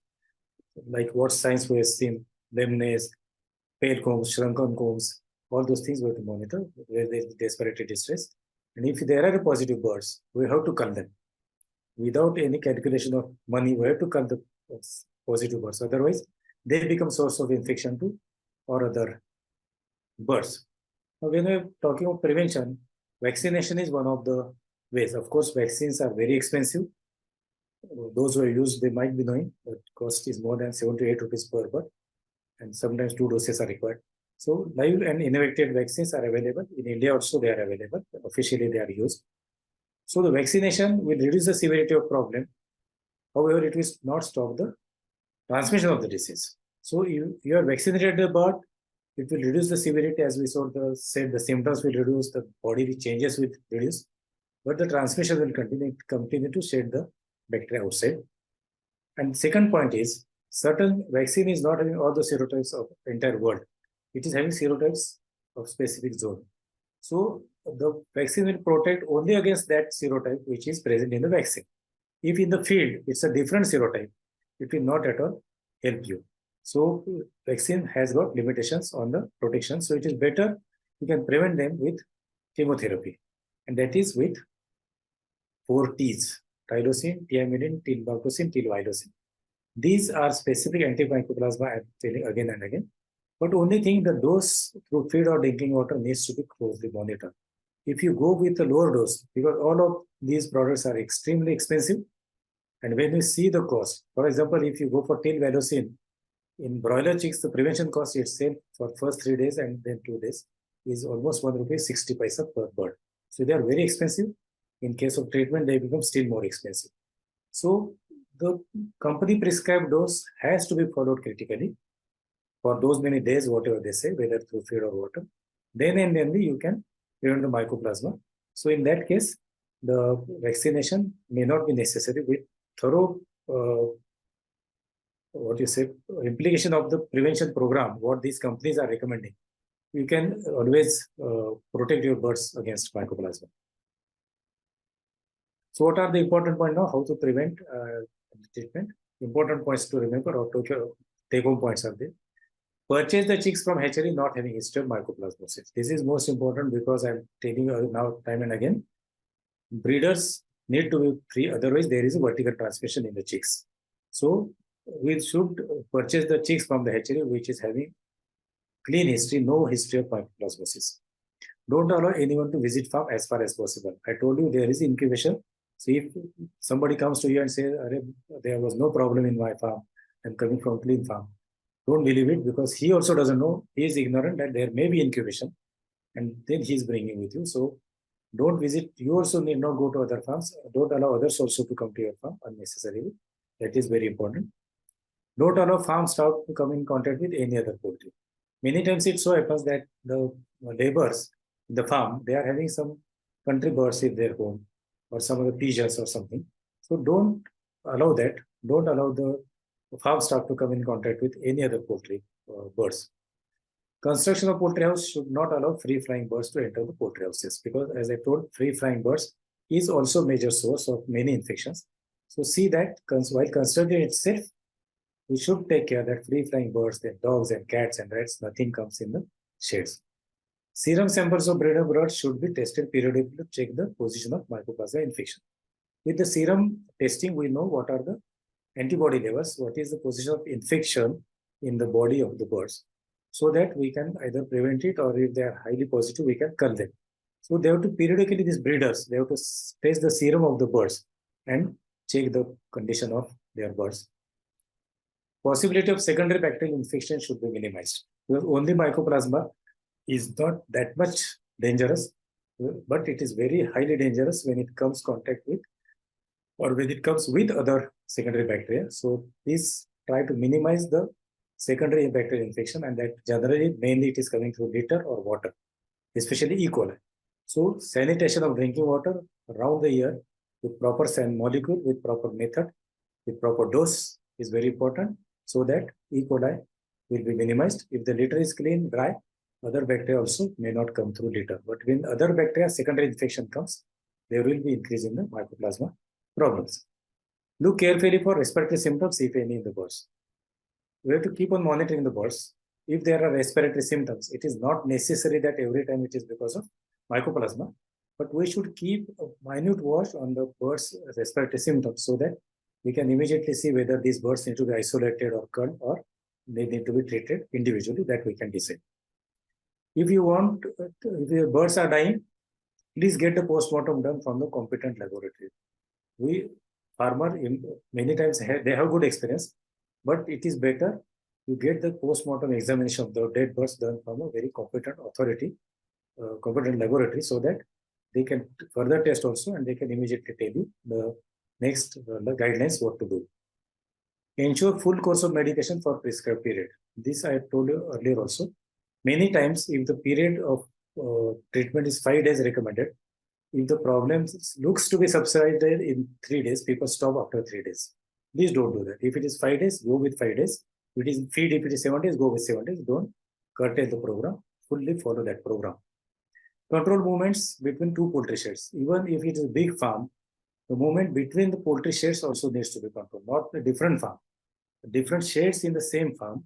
B: Like what signs we have seen, lameness, pale combs, shrunken combs, all those things we have to monitor where there is respiratory distress. And if there are positive birds, we have to cull them. Without any calculation of money, we have to cull the positive birds. Otherwise, they become source of infection to or other birds. Now, when we're talking of prevention, vaccination is one of the ways. Of course, vaccines are very expensive. Those who are used, they might be knowing that cost is more than 7 to 8 rupees per bird, and sometimes 2 doses are required. So live and inactivated vaccines are available. In India also they are available. Officially they are used. So the vaccination will reduce the severity of problem. However, it will not stop the transmission of the disease. So you are vaccinated the bird, it will reduce the severity, as we said, the symptoms will reduce, the body changes will reduce, but the transmission will continue to shed the bacteria outside. And second point is, certain vaccine is not having all the serotypes of entire world. It is having serotypes of specific zone. So the vaccine will protect only against that serotype which is present in the vaccine. If in the field it's a different serotype, it will not at all help you. So vaccine has got limitations on the protection. So it is better you can prevent them with chemotherapy. And that is with 4 T's: tyrosine, tiamidin, tilbacocin, tilvilosin. These are specific anti-mycoplasma, I'm telling again and again. But only thing, the dose through feed or drinking water needs to be closely monitored. If you go with a lower dose, because all of these products are extremely expensive, and when you see the cost, for example, if you go for tilvilosin, in broiler chicks, the prevention cost itself for first 3 days and then 2 days is almost 1 rupee 60 paisa per bird. So they are very expensive. In case of treatment, they become still more expensive. So the company prescribed dose has to be followed critically for those many days, whatever they say, whether through feed or water. Then and only you can prevent the mycoplasma. So in that case, the vaccination may not be necessary with thorough implication of the prevention program, what these companies are recommending. You can always protect your birds against mycoplasma. So what are the important points now? How to prevent treatment? Important points to remember or to take home points are there. Purchase the chicks from hatchery not having history of mycoplasmosis. This is most important because I'm telling you now time and again. Breeders need to be free, otherwise there is a vertical transmission in the chicks. So we should purchase the chicks from the hatchery which is having clean history, no history of mycoplasmosis. Don't allow anyone to visit farm as far as possible. I told you there is incubation. So if somebody comes to you and says, there was no problem in my farm, I'm coming from clean farm, don't believe it because he also doesn't know. He is ignorant that there may be incubation and then he's bringing with you. So don't visit. You also need not go to other farms. Don't allow others also to come to your farm unnecessarily. That is very important. Don't allow farm staff to come in contact with any other poultry. Many times it so happens that the laborers in the farm, they are having some country birds in their home or some other pigeons or something. So don't allow that. Don't allow the farm staff to come in contact with any other poultry birds. Construction of poultry house should not allow free-flying birds to enter the poultry houses because, as I told, free-flying birds is also a major source of many infections. So see that while constructing itself, we should take care that free-flying birds, then dogs and cats and rats, nothing comes in the sheds. Serum samples of breeder birds should be tested periodically to check the position of mycoplasma infection. With the serum testing, we know what are the antibody levels, what is the position of infection in the body of the birds, so that we can either prevent it or if they are highly positive, we can cull them. So they have to periodically, these breeders, they have to test the serum of the birds and check the condition of their birds. Possibility of secondary bacterial infection should be minimized because only mycoplasma is not that much dangerous, but it is very highly dangerous when it comes contact with or when it comes with other secondary bacteria. So please try to minimize the secondary bacterial infection, and that generally mainly it is coming through litter or water, especially E. coli. So sanitation of drinking water around the year with proper sand molecule, with proper method, with proper dose is very important so that E. coli will be minimized. If the litter is clean, dry, other bacteria also may not come through litter. But when other bacteria, secondary infection comes, there will be increase in the mycoplasma problems. Look carefully for respiratory symptoms, if any, in the birds. We have to keep on monitoring the birds. If there are respiratory symptoms, it is not necessary that every time it is because of mycoplasma, but we should keep a minute watch on the birds' respiratory symptoms so that we can immediately see whether these birds need to be isolated or culled or they need to be treated individually, that we can decide. If you want, if your birds are dying, please get the postmortem done from the competent laboratory. We farmer many times they have good experience, but it is better to get the postmortem examination of the dead birds done from a very competent authority, competent laboratory, so that they can further test also and they can immediately tell you the next the guidelines what to do. Ensure full course of medication for prescribed period. This I told you earlier also. Many times, if the period of treatment is 5 days recommended, if the problem looks to be subsided in 3 days, people stop after 3 days. Please don't do that. If it is 5 days, go with 5 days. If it is feed, if it is 7 days, go with 7 days. Don't curtail the program. Fully follow that program. Control movements between two poultry sheds. Even if it is a big farm, the movement between the poultry sheds also needs to be controlled, not a different farm. Different sheds in the same farm.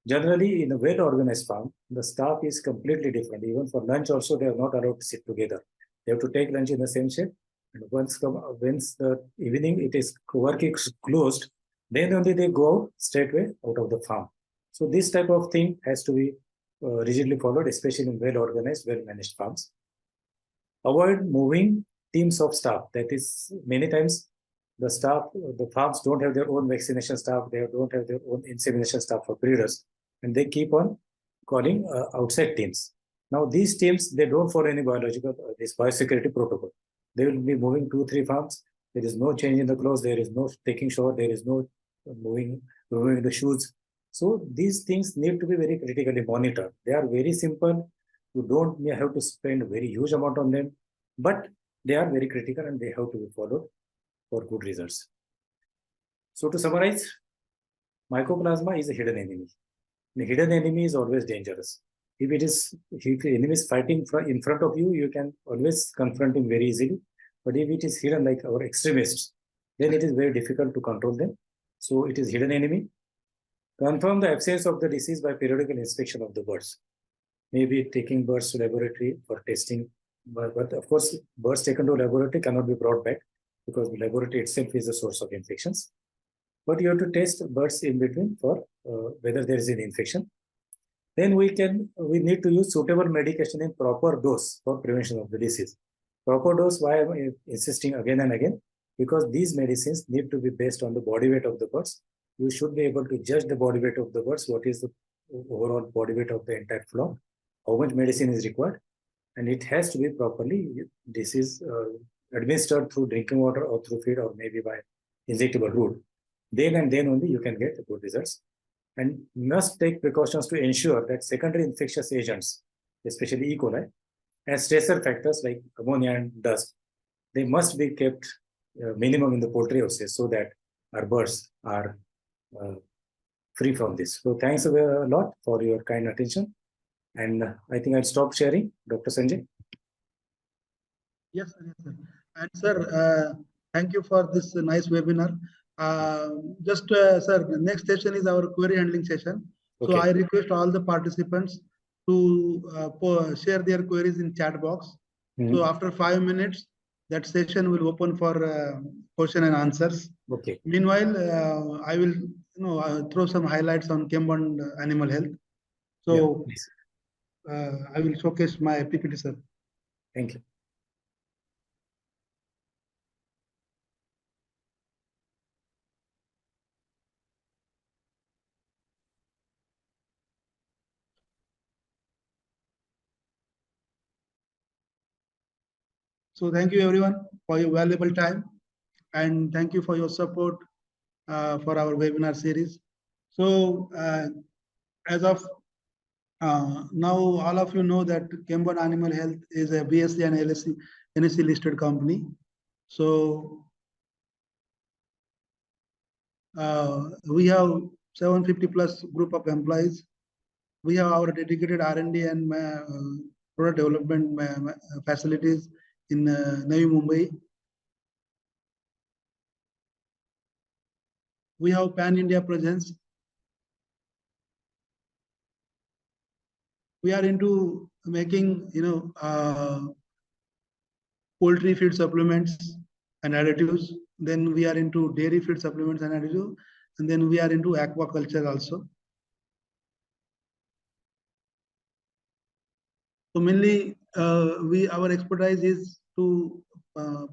B: Generally, in a well-organized farm, the staff is completely different. Even for lunch also, they are not allowed to sit together. They have to take lunch in the same shed. And once the evening it is work is closed, then only they go out straightway out of the farm. So this type of thing has to be rigidly followed, especially in well-organized, well-managed farms. Avoid moving teams of staff. That is, many times the staff, the farms don't have their own vaccination staff, they don't have their own insemination staff for breeders, and they keep on calling outside teams. Now these teams, they don't follow any this biosecurity protocol. They will be moving 2-3 farms. There is no change in the clothes. There is no taking shower. There is no removing the shoes. So these things need to be very critically monitored. They are very simple. You don't have to spend a very huge amount on them, but they are very critical and they have to be followed for good results. So to summarize, mycoplasma is a hidden enemy. The hidden enemy is always dangerous. If the enemy is fighting in front of you, you can always confront him very easily. But if it is hidden, like our extremists, then it is very difficult to control them. So it is hidden enemy. Confirm the absence of the disease by periodical inspection of the birds. Maybe taking birds to laboratory for testing. But of course, birds taken to laboratory cannot be brought back because the laboratory itself is the source of infections. But you have to test birds in between for whether there is an infection. Then we need to use suitable medication in proper dose for prevention of the disease. Proper dose, why I am insisting again and again, because these medicines need to be based on the body weight of the birds. You should be able to judge the body weight of the birds, what is the overall body weight of the entire flock, how much medicine is required, and it has to be properly, this is administered through drinking water or through feed or maybe by injectable route. Then and then only you can get good results. And must take precautions to ensure that secondary infectious agents, especially E. coli, and stressor factors like ammonia and dust, they must be kept minimum in the poultry houses so that our birds are free from this. So thanks a lot for your kind attention. And I think I'll stop sharing. Dr. Sanjay.
A: Yes, sir. And sir, thank you for this nice webinar. Sir, the next session is our query handling session. Okay. So I request all the participants to share their queries in chat box. So after 5 minutes, that session will open for question and answers. Okay. Meanwhile, I will throw some highlights on Chembond animal health. So I will showcase my PPT, sir.
B: Thank you.
A: So thank you everyone for your valuable time, and thank you for your support for our webinar series. So as of now, all of you know that Chembond Animal Health is a BSc and NSE listed company. So we have 750 plus group of employees. We have our dedicated R&D and product development facilities in Navi Mumbai. We have pan-India presence. We are into making, poultry feed supplements and additives. Then we are into dairy feed supplements and additives. And then we are into aquaculture also. So mainly, our expertise is to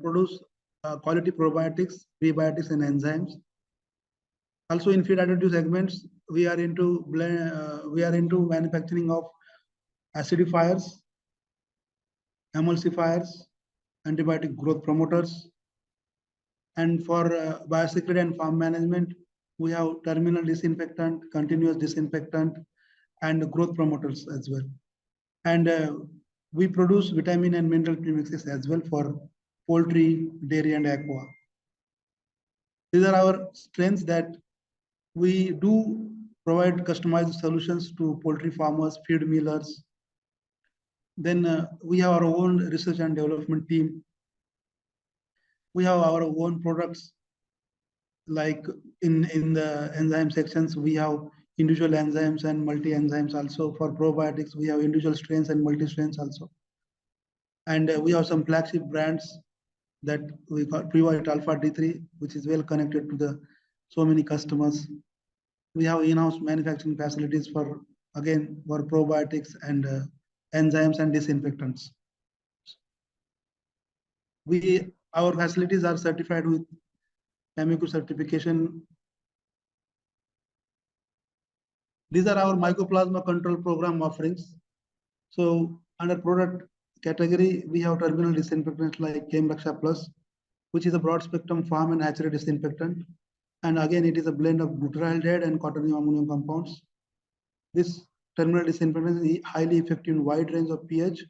A: produce quality probiotics, prebiotics, and enzymes. Also, in feed additive segments, we are into manufacturing of acidifiers, emulsifiers, antibiotic growth promoters, and for biosecurity and farm management, we have terminal disinfectant, continuous disinfectant, and growth promoters as well. And we produce vitamin and mineral premixes as well for poultry, dairy, and aqua. These are our strengths that we do provide customized solutions to poultry farmers, feed millers. Then we have our own research and development team. We have our own products, like in the enzyme sections, we have individual enzymes and multi-enzymes also. For probiotics, we have individual strains and multi-strains also. And we have some flagship brands that we call Previte Alpha D3, which is well connected to so many customers. We have in-house manufacturing facilities for probiotics and enzymes and disinfectants. Our facilities are certified with Amico certification. These are our Mycoplasma control program offerings. So under product category, we have terminal disinfectants like Chembond Plus, which is a broad spectrum farm and hatchery disinfectant. And again, it is a blend of glutaraldehyde and quaternium ammonium compounds. This terminal disinfectant is highly effective in wide range of pH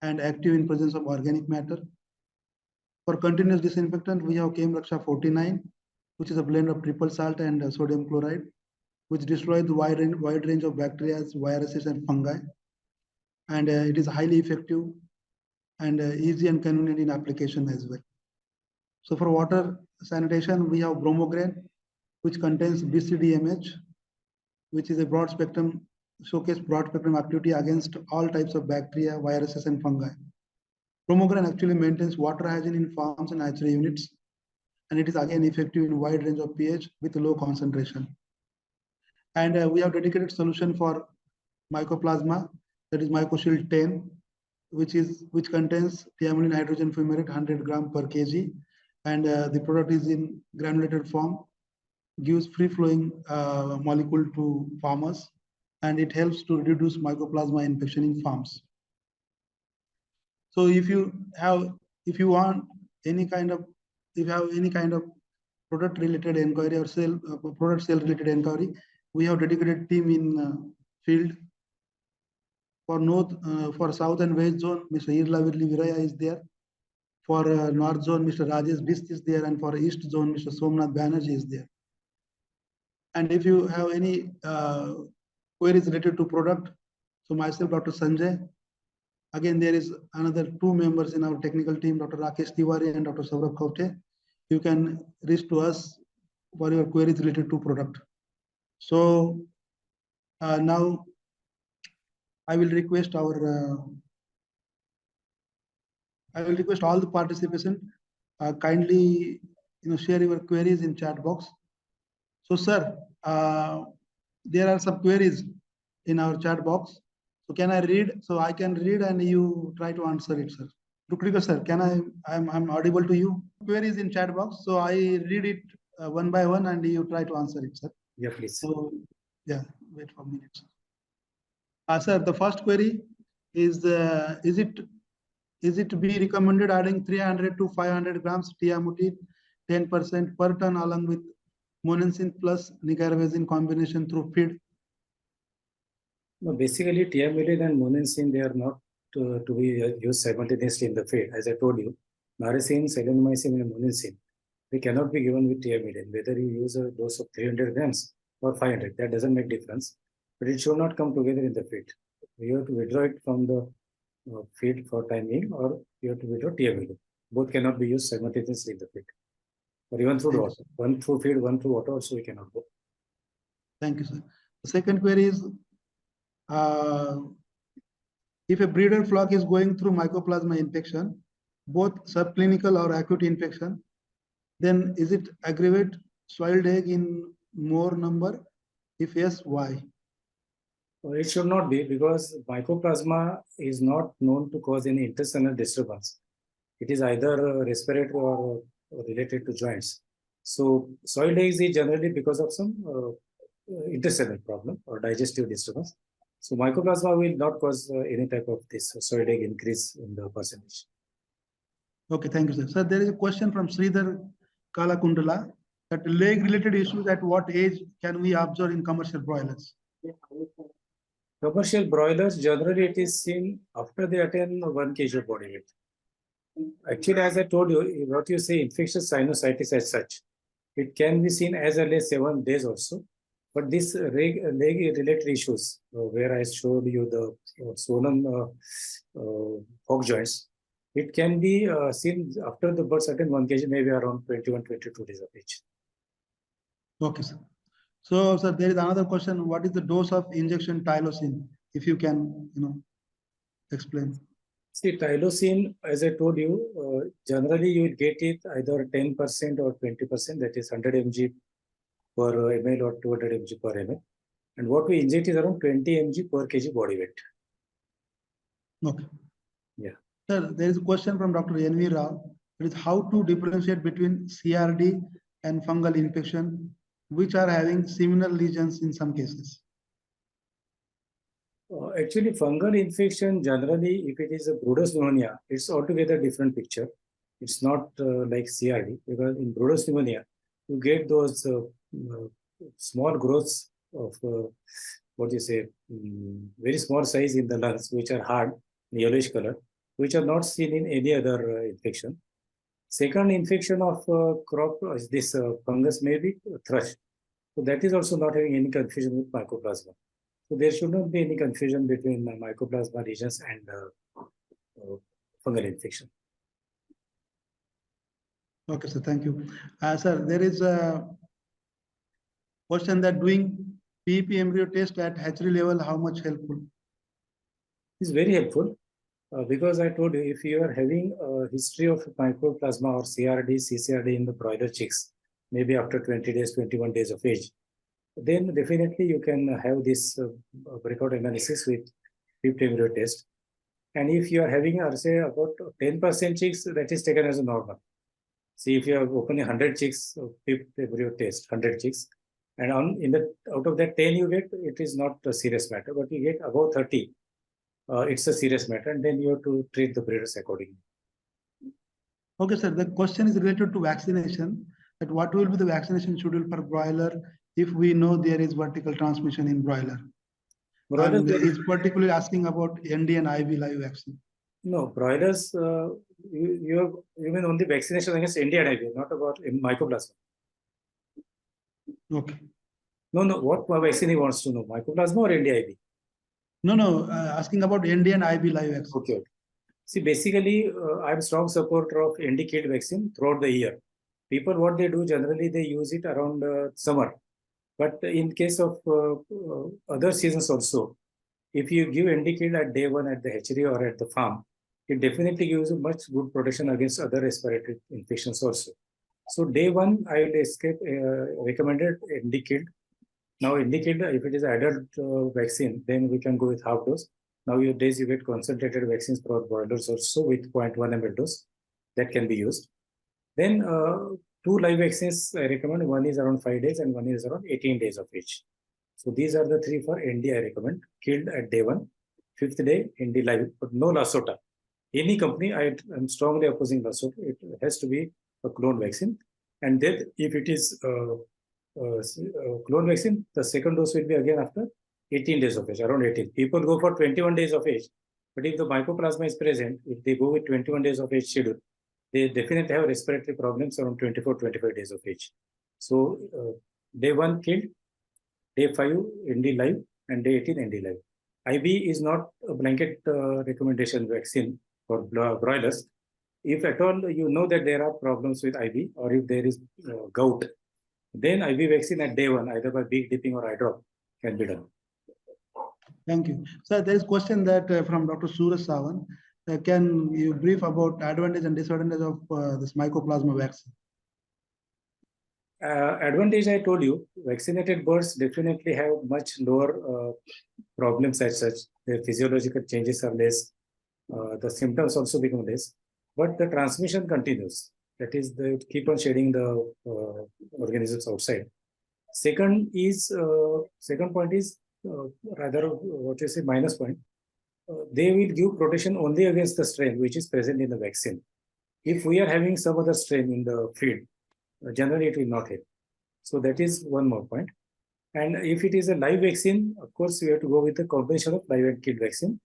A: and active in presence of organic matter. For continuous disinfectant, we have Chembond 49, which is a blend of triple salt and sodium chloride, which destroys the wide range of bacteria, viruses, and fungi. And it is highly effective and easy and convenient in application as well. So for water sanitation, we have Bromogran, which contains BCDMH, which is a broad spectrum, showcase broad spectrum activity against all types of bacteria, viruses, and fungi. Bromogran actually maintains water hygiene in farms and hatchery units, and it is again effective in wide range of pH with low concentration. And we have dedicated solution for Mycoplasma, that is Mycoshield 10, which contains thiamine hydrogen fumarate 100 gram per kg, and the product is in granulated form, gives free-flowing molecule to farmers, and it helps to reduce Mycoplasma infection in farms. So if you want any kind of, product related inquiry or product sale related inquiry, we have dedicated team in field. For north, for south and west zone, Mr. Irlavirli Viraya is there. For north zone, Mr. Rajesh Bist is there, and for east zone, Mr. Somnath Banerjee is there. And if you have any queries related to product, so myself, Dr. Sanjay, again, there is another 2 members in our technical team, Dr. Rakesh Tiwari and Dr. Saurabh Kaute. You can reach to us for your queries related to product. So now I will request all the participants kindly share your queries in chat box. So sir, there are some queries in our chat box. So can I read? So I can read and you try to answer it, sir. Rukadikar sir, I'm audible to you? Queries in chat box. So I read it one by one and you try to answer it, sir.
B: Yeah, please.
A: So yeah, wait for a minute, sir. Sir, the first query is it to be recommended adding 300 to 500 grams tiamutine 10% per ton along with monensin plus nigarvezin combination through feed?
B: No, basically tiamulin and monensin, they are not to be used simultaneously in the feed. As I told you, narasin, selenomycin, and monensin, they cannot be given with tiamulin. Whether you use a dose of 300 grams or 500, that doesn't make difference. But it should not come together in the feed. You have to withdraw it from the feed for time being, or you have to withdraw tiamulin. Both cannot be used simultaneously in the feed. Or even through water. One through feed, one through water, also we cannot go.
A: Thank you, sir. The second query is, if a breeder flock is going through Mycoplasma infection, both subclinical or acute infection, then is it aggravate soiled egg in more number? If yes, why?
B: It should not be, because Mycoplasma is not known to cause any intestinal disturbance. It is either respiratory or related to joints. So soiled eggs is generally because of some intestinal problem or digestive disturbance. So Mycoplasma will not cause any type of this soiled egg increase in the percentage.
A: Okay, thank you, sir. Sir, there is a question from Sridhar Kalakundala that leg-related issues at what age can we observe in commercial broilers?
B: Commercial broilers, generally it is seen after they attain 1 kg of body weight. Actually, as I told you, what you say, infectious sinusitis as such, it can be seen as early as 7 days also. But this leg-related issues, where I showed you the swollen hog joints, it can be seen after the birds attain 1 kg, maybe around 21-22 days of age.
A: Okay, sir. So, sir, there is another question. What is the dose of injection tylosin? If you can, explain.
B: See, tylosin, as I told you, generally you will get it either 10% or 20%, that is 100 mg per ml or 200 mg per ml. And what we inject is around 20 mg per kg body weight.
A: Okay.
B: Yeah.
A: Sir, there is a question from Dr. N.V. Rao. It is how to differentiate between CRD and fungal infection, which are having similar lesions in some cases?
B: Actually, fungal infection generally, if it is a Brodus pneumonia, it's altogether different picture. It's not like CRD, because in Brodus pneumonia, you get those small growths of what you say, very small size in the lungs, which are hard, yellowish color, which are not seen in any other infection. Second infection of crop is this fungus may be thrush. So that is also not having any confusion with mycoplasma. So there should not be any confusion between mycoplasma lesions and fungal infection.
A: Okay, sir, thank you. Sir, there is a question that doing PEP embryo test at hatchery level, how much helpful?
B: It's very helpful because I told you, if you are having a history of mycoplasma or CRD, CCRD in the broiler chicks, maybe after 20 days, 21 days of age, then definitely you can have this breakout analysis with PEP embryo test. And if you are having, say, about 10% chicks, that is taken as a normal. See, if you have opened 100 chicks of PEP embryo test, 100 chicks, and out of that 10 you get, it is not a serious matter, but you get above 30, it's a serious matter, and then you have to treat the breeders accordingly.
A: Okay, sir. The question is related to vaccination. That what will be the vaccination schedule for broiler if we know there is vertical transmission in broiler? And he's particularly asking about ND and IV live vaccine.
B: No, broilers, you mean only vaccination against ND and IV, not about mycoplasma.
A: Okay.
B: No, what vaccine he wants to know, mycoplasma or ND IV?
A: No, asking about ND and IV live vaccine.
B: Okay. See, basically, I'm a strong supporter of ND killed vaccine throughout the year. People, what they do, generally, they use it around summer. But in case of other seasons also, if you give ND killed at day one at the hatchery or at the farm, it definitely gives you much good protection against other respiratory infections also. So day one, I will recommended ND killed. Now ND killed, if it is adult vaccine, then we can go with half dose. Nowadays, you get concentrated vaccines for broilers also with 0.1 ml dose that can be used. Then 2 live vaccines I recommend. One is around 5 days and one is around 18 days of age. So these are the 3 for ND I recommend. Killed at day 1, 5th day ND live, but no Lasota. Any company, I am strongly opposing Lasota. It has to be a clone vaccine. And then if it is clone vaccine, the second dose will be again after 18 days of age, around 18. People go for 21 days of age. But if the mycoplasma is present, if they go with 21 days of age schedule, they definitely have respiratory problems around 24, 25 days of age. So day 1 killed, day 5 ND live, and day 18 ND live. IB is not a blanket recommendation vaccine for broilers. If at all you know that there are problems with IB, or if there is gout, then IB vaccine at day 1, either by beak dipping or eye drop, can be done.
A: Thank you. Sir, there is a question that from Dr. Suraj Sawan. Can you brief about advantage and disadvantage of this mycoplasma vaccine?
B: Advantage I told you, vaccinated birds definitely have much lower problems as such. Their physiological changes are less. The symptoms also become less, but the transmission continues. That is, they keep on shedding the organisms outside. Second point is rather what you say minus point. They will give protection only against the strain which is present in the vaccine. If we are having some other strain in the field, generally it will not help. So that is one more point. And if it is a live vaccine, of course, we have to go with the combination of live and killed vaccine.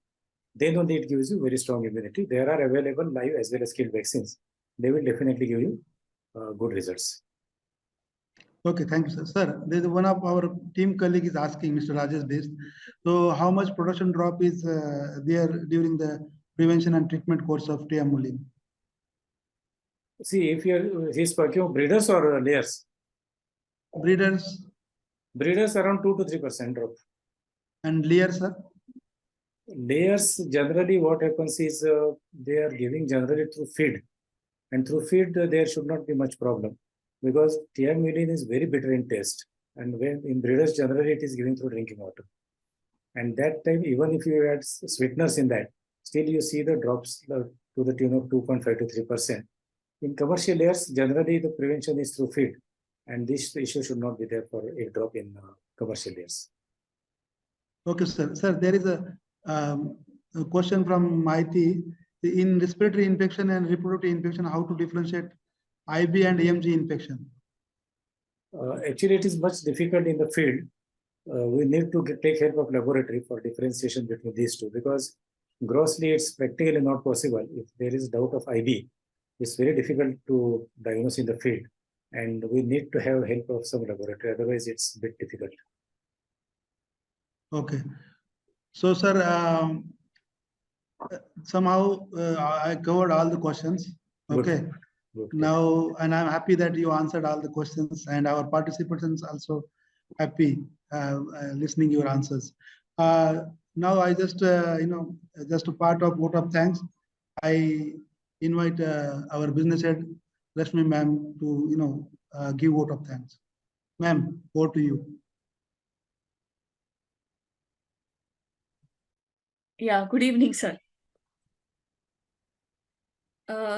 B: Then only it gives you very strong immunity. There are available live as well as killed vaccines. They will definitely give you good results.
A: Okay, thank you, sir. Sir, there's one of our team colleague is asking, Mr. Rajesh Best. So how much production drop is there during the prevention and treatment course of triamulin?
B: See, if he's talking of breeders or layers?
A: Breeders.
B: Breeders around 2 to 3% drop.
A: And layers, sir?
B: Layers, generally what happens is they are giving generally through feed. And through feed, there should not be much problem. Because triamulin is very bitter in taste. And when in breeders, generally it is given through drinking water. And that time, even if you add sweeteners in that, still you see the drops to the tune of 2.5 to 3%. In commercial layers, generally the prevention is through feed. and this issue should not be there for a drop in commercial layers.
A: Okay, sir. Sir, there is a question from Maiti. In respiratory infection and reproductive infection, how to differentiate IB and AMG infection?
B: Actually, it is much difficult in the field. We need to take help of laboratory for differentiation between these two, because grossly it's practically not possible. If there is doubt of IB, it's very difficult to diagnose in the field, and we need to have help of some laboratory. Otherwise, it's a bit difficult.
A: Okay. So, sir, somehow I covered all the questions. Okay.
B: Good.
A: Now, and I'm happy that you answered all the questions, and our participants also happy listening your answers. Now, I just just a part of vote of thanks, I invite our business head Rashmi ma'am to give vote of thanks. Ma'am, over to you.
C: Yeah, good evening, sir.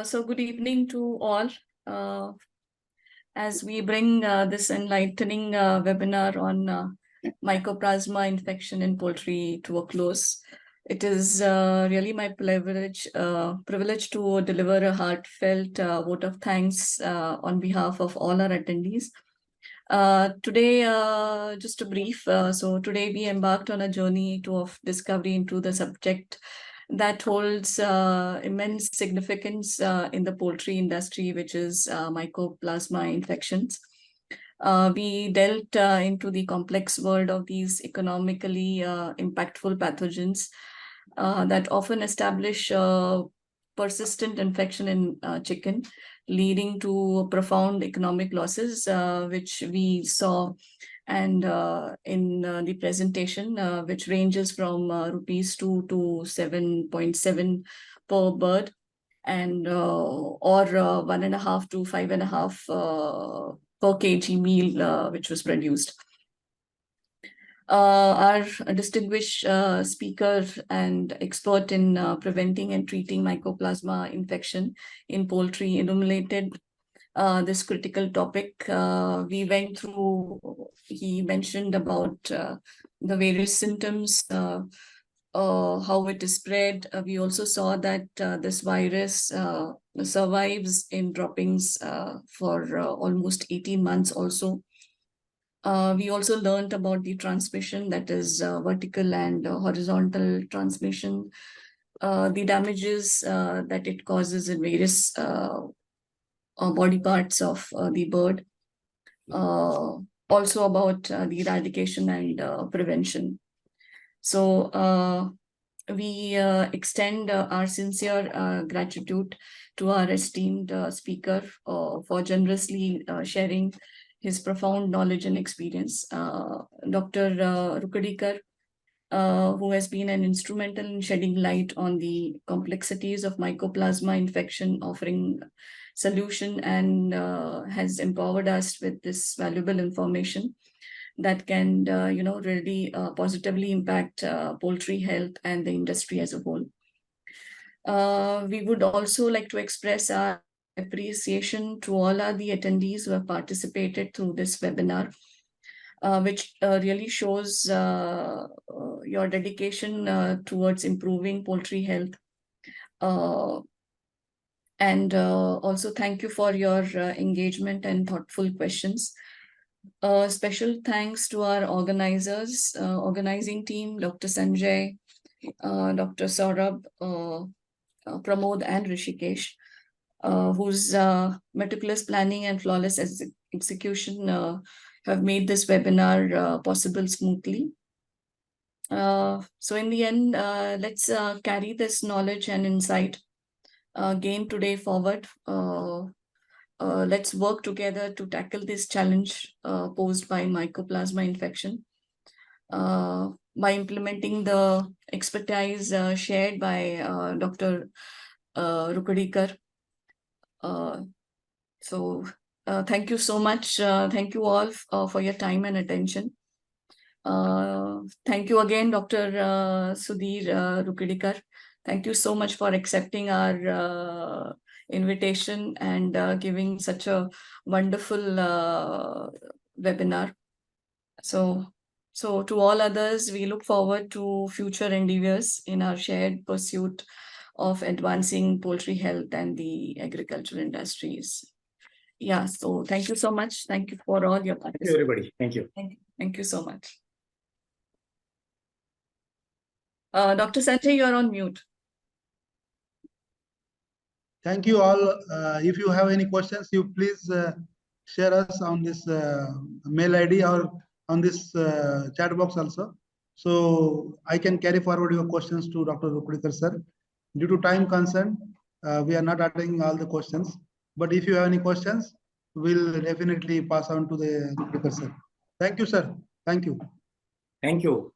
C: So good evening to all. As we bring this enlightening webinar on mycoplasma infection in poultry to a close, it is really my privilege to deliver a heartfelt vote of thanks on behalf of all our attendees. Today, just a brief. So today we embarked on a journey of discovery into the subject that holds immense significance in the poultry industry, which is mycoplasma infections. We dealt into the complex world of these economically impactful pathogens that often establish persistent infection in chicken, leading to profound economic losses, which we saw and in the presentation, which ranges from rupees 2 to 7.7 per bird, and or 1.5 to 5.5 per kg meal which was produced. Our distinguished speaker and expert in preventing and treating mycoplasma infection in poultry enumerated this critical topic. We went through, he mentioned about the various symptoms, how it is spread. We also saw that this virus survives in droppings for almost 18 months also. We also learned about the transmission, that is vertical and horizontal transmission, the damages that it causes in various body parts of the bird, also about the eradication and prevention. So we extend our sincere gratitude to our esteemed speaker for generously sharing his profound knowledge and experience. Dr. Rukadikar, who has been an instrumental in shedding light on the complexities of mycoplasma infection, offering solution, and has empowered us with this valuable information that can really positively impact poultry health and the industry as a whole. We would also like to express our appreciation to all the attendees who have participated through this webinar, which really shows your dedication towards improving poultry health. And also thank you for your engagement and thoughtful questions. Special thanks to our organizers, organizing team, Dr. Sanjay, Dr. Saurabh, Pramod, and Rishikesh, whose meticulous planning and flawless execution have made this webinar possible smoothly. So in the end, let's carry this knowledge and insight gained today forward. Let's work together to tackle this challenge posed by mycoplasma infection by implementing the expertise shared by Dr. Rukadikar. So thank you so much. Thank you all for your time and attention. Thank you again, Dr. Sudheer Rukadikar. Thank you so much for accepting our invitation and giving such a wonderful webinar. So to all others, we look forward to future endeavors in our shared pursuit of advancing poultry health and the agricultural industries. Yeah, so thank you so much. Thank you for all your
B: Thank you, everybody. Thank you.
C: Thank you so much. Dr. Sanjay, you are on mute.
A: Thank you all. If you have any questions, you please share us on this mail ID or on this chat box also. So I can carry forward your questions to Dr. Rukadikar sir. Due to time concern, we are not attending all the questions. But if you have any questions, we'll definitely pass on to the Rukadikar sir. Thank you, sir. Thank you.
B: Thank you.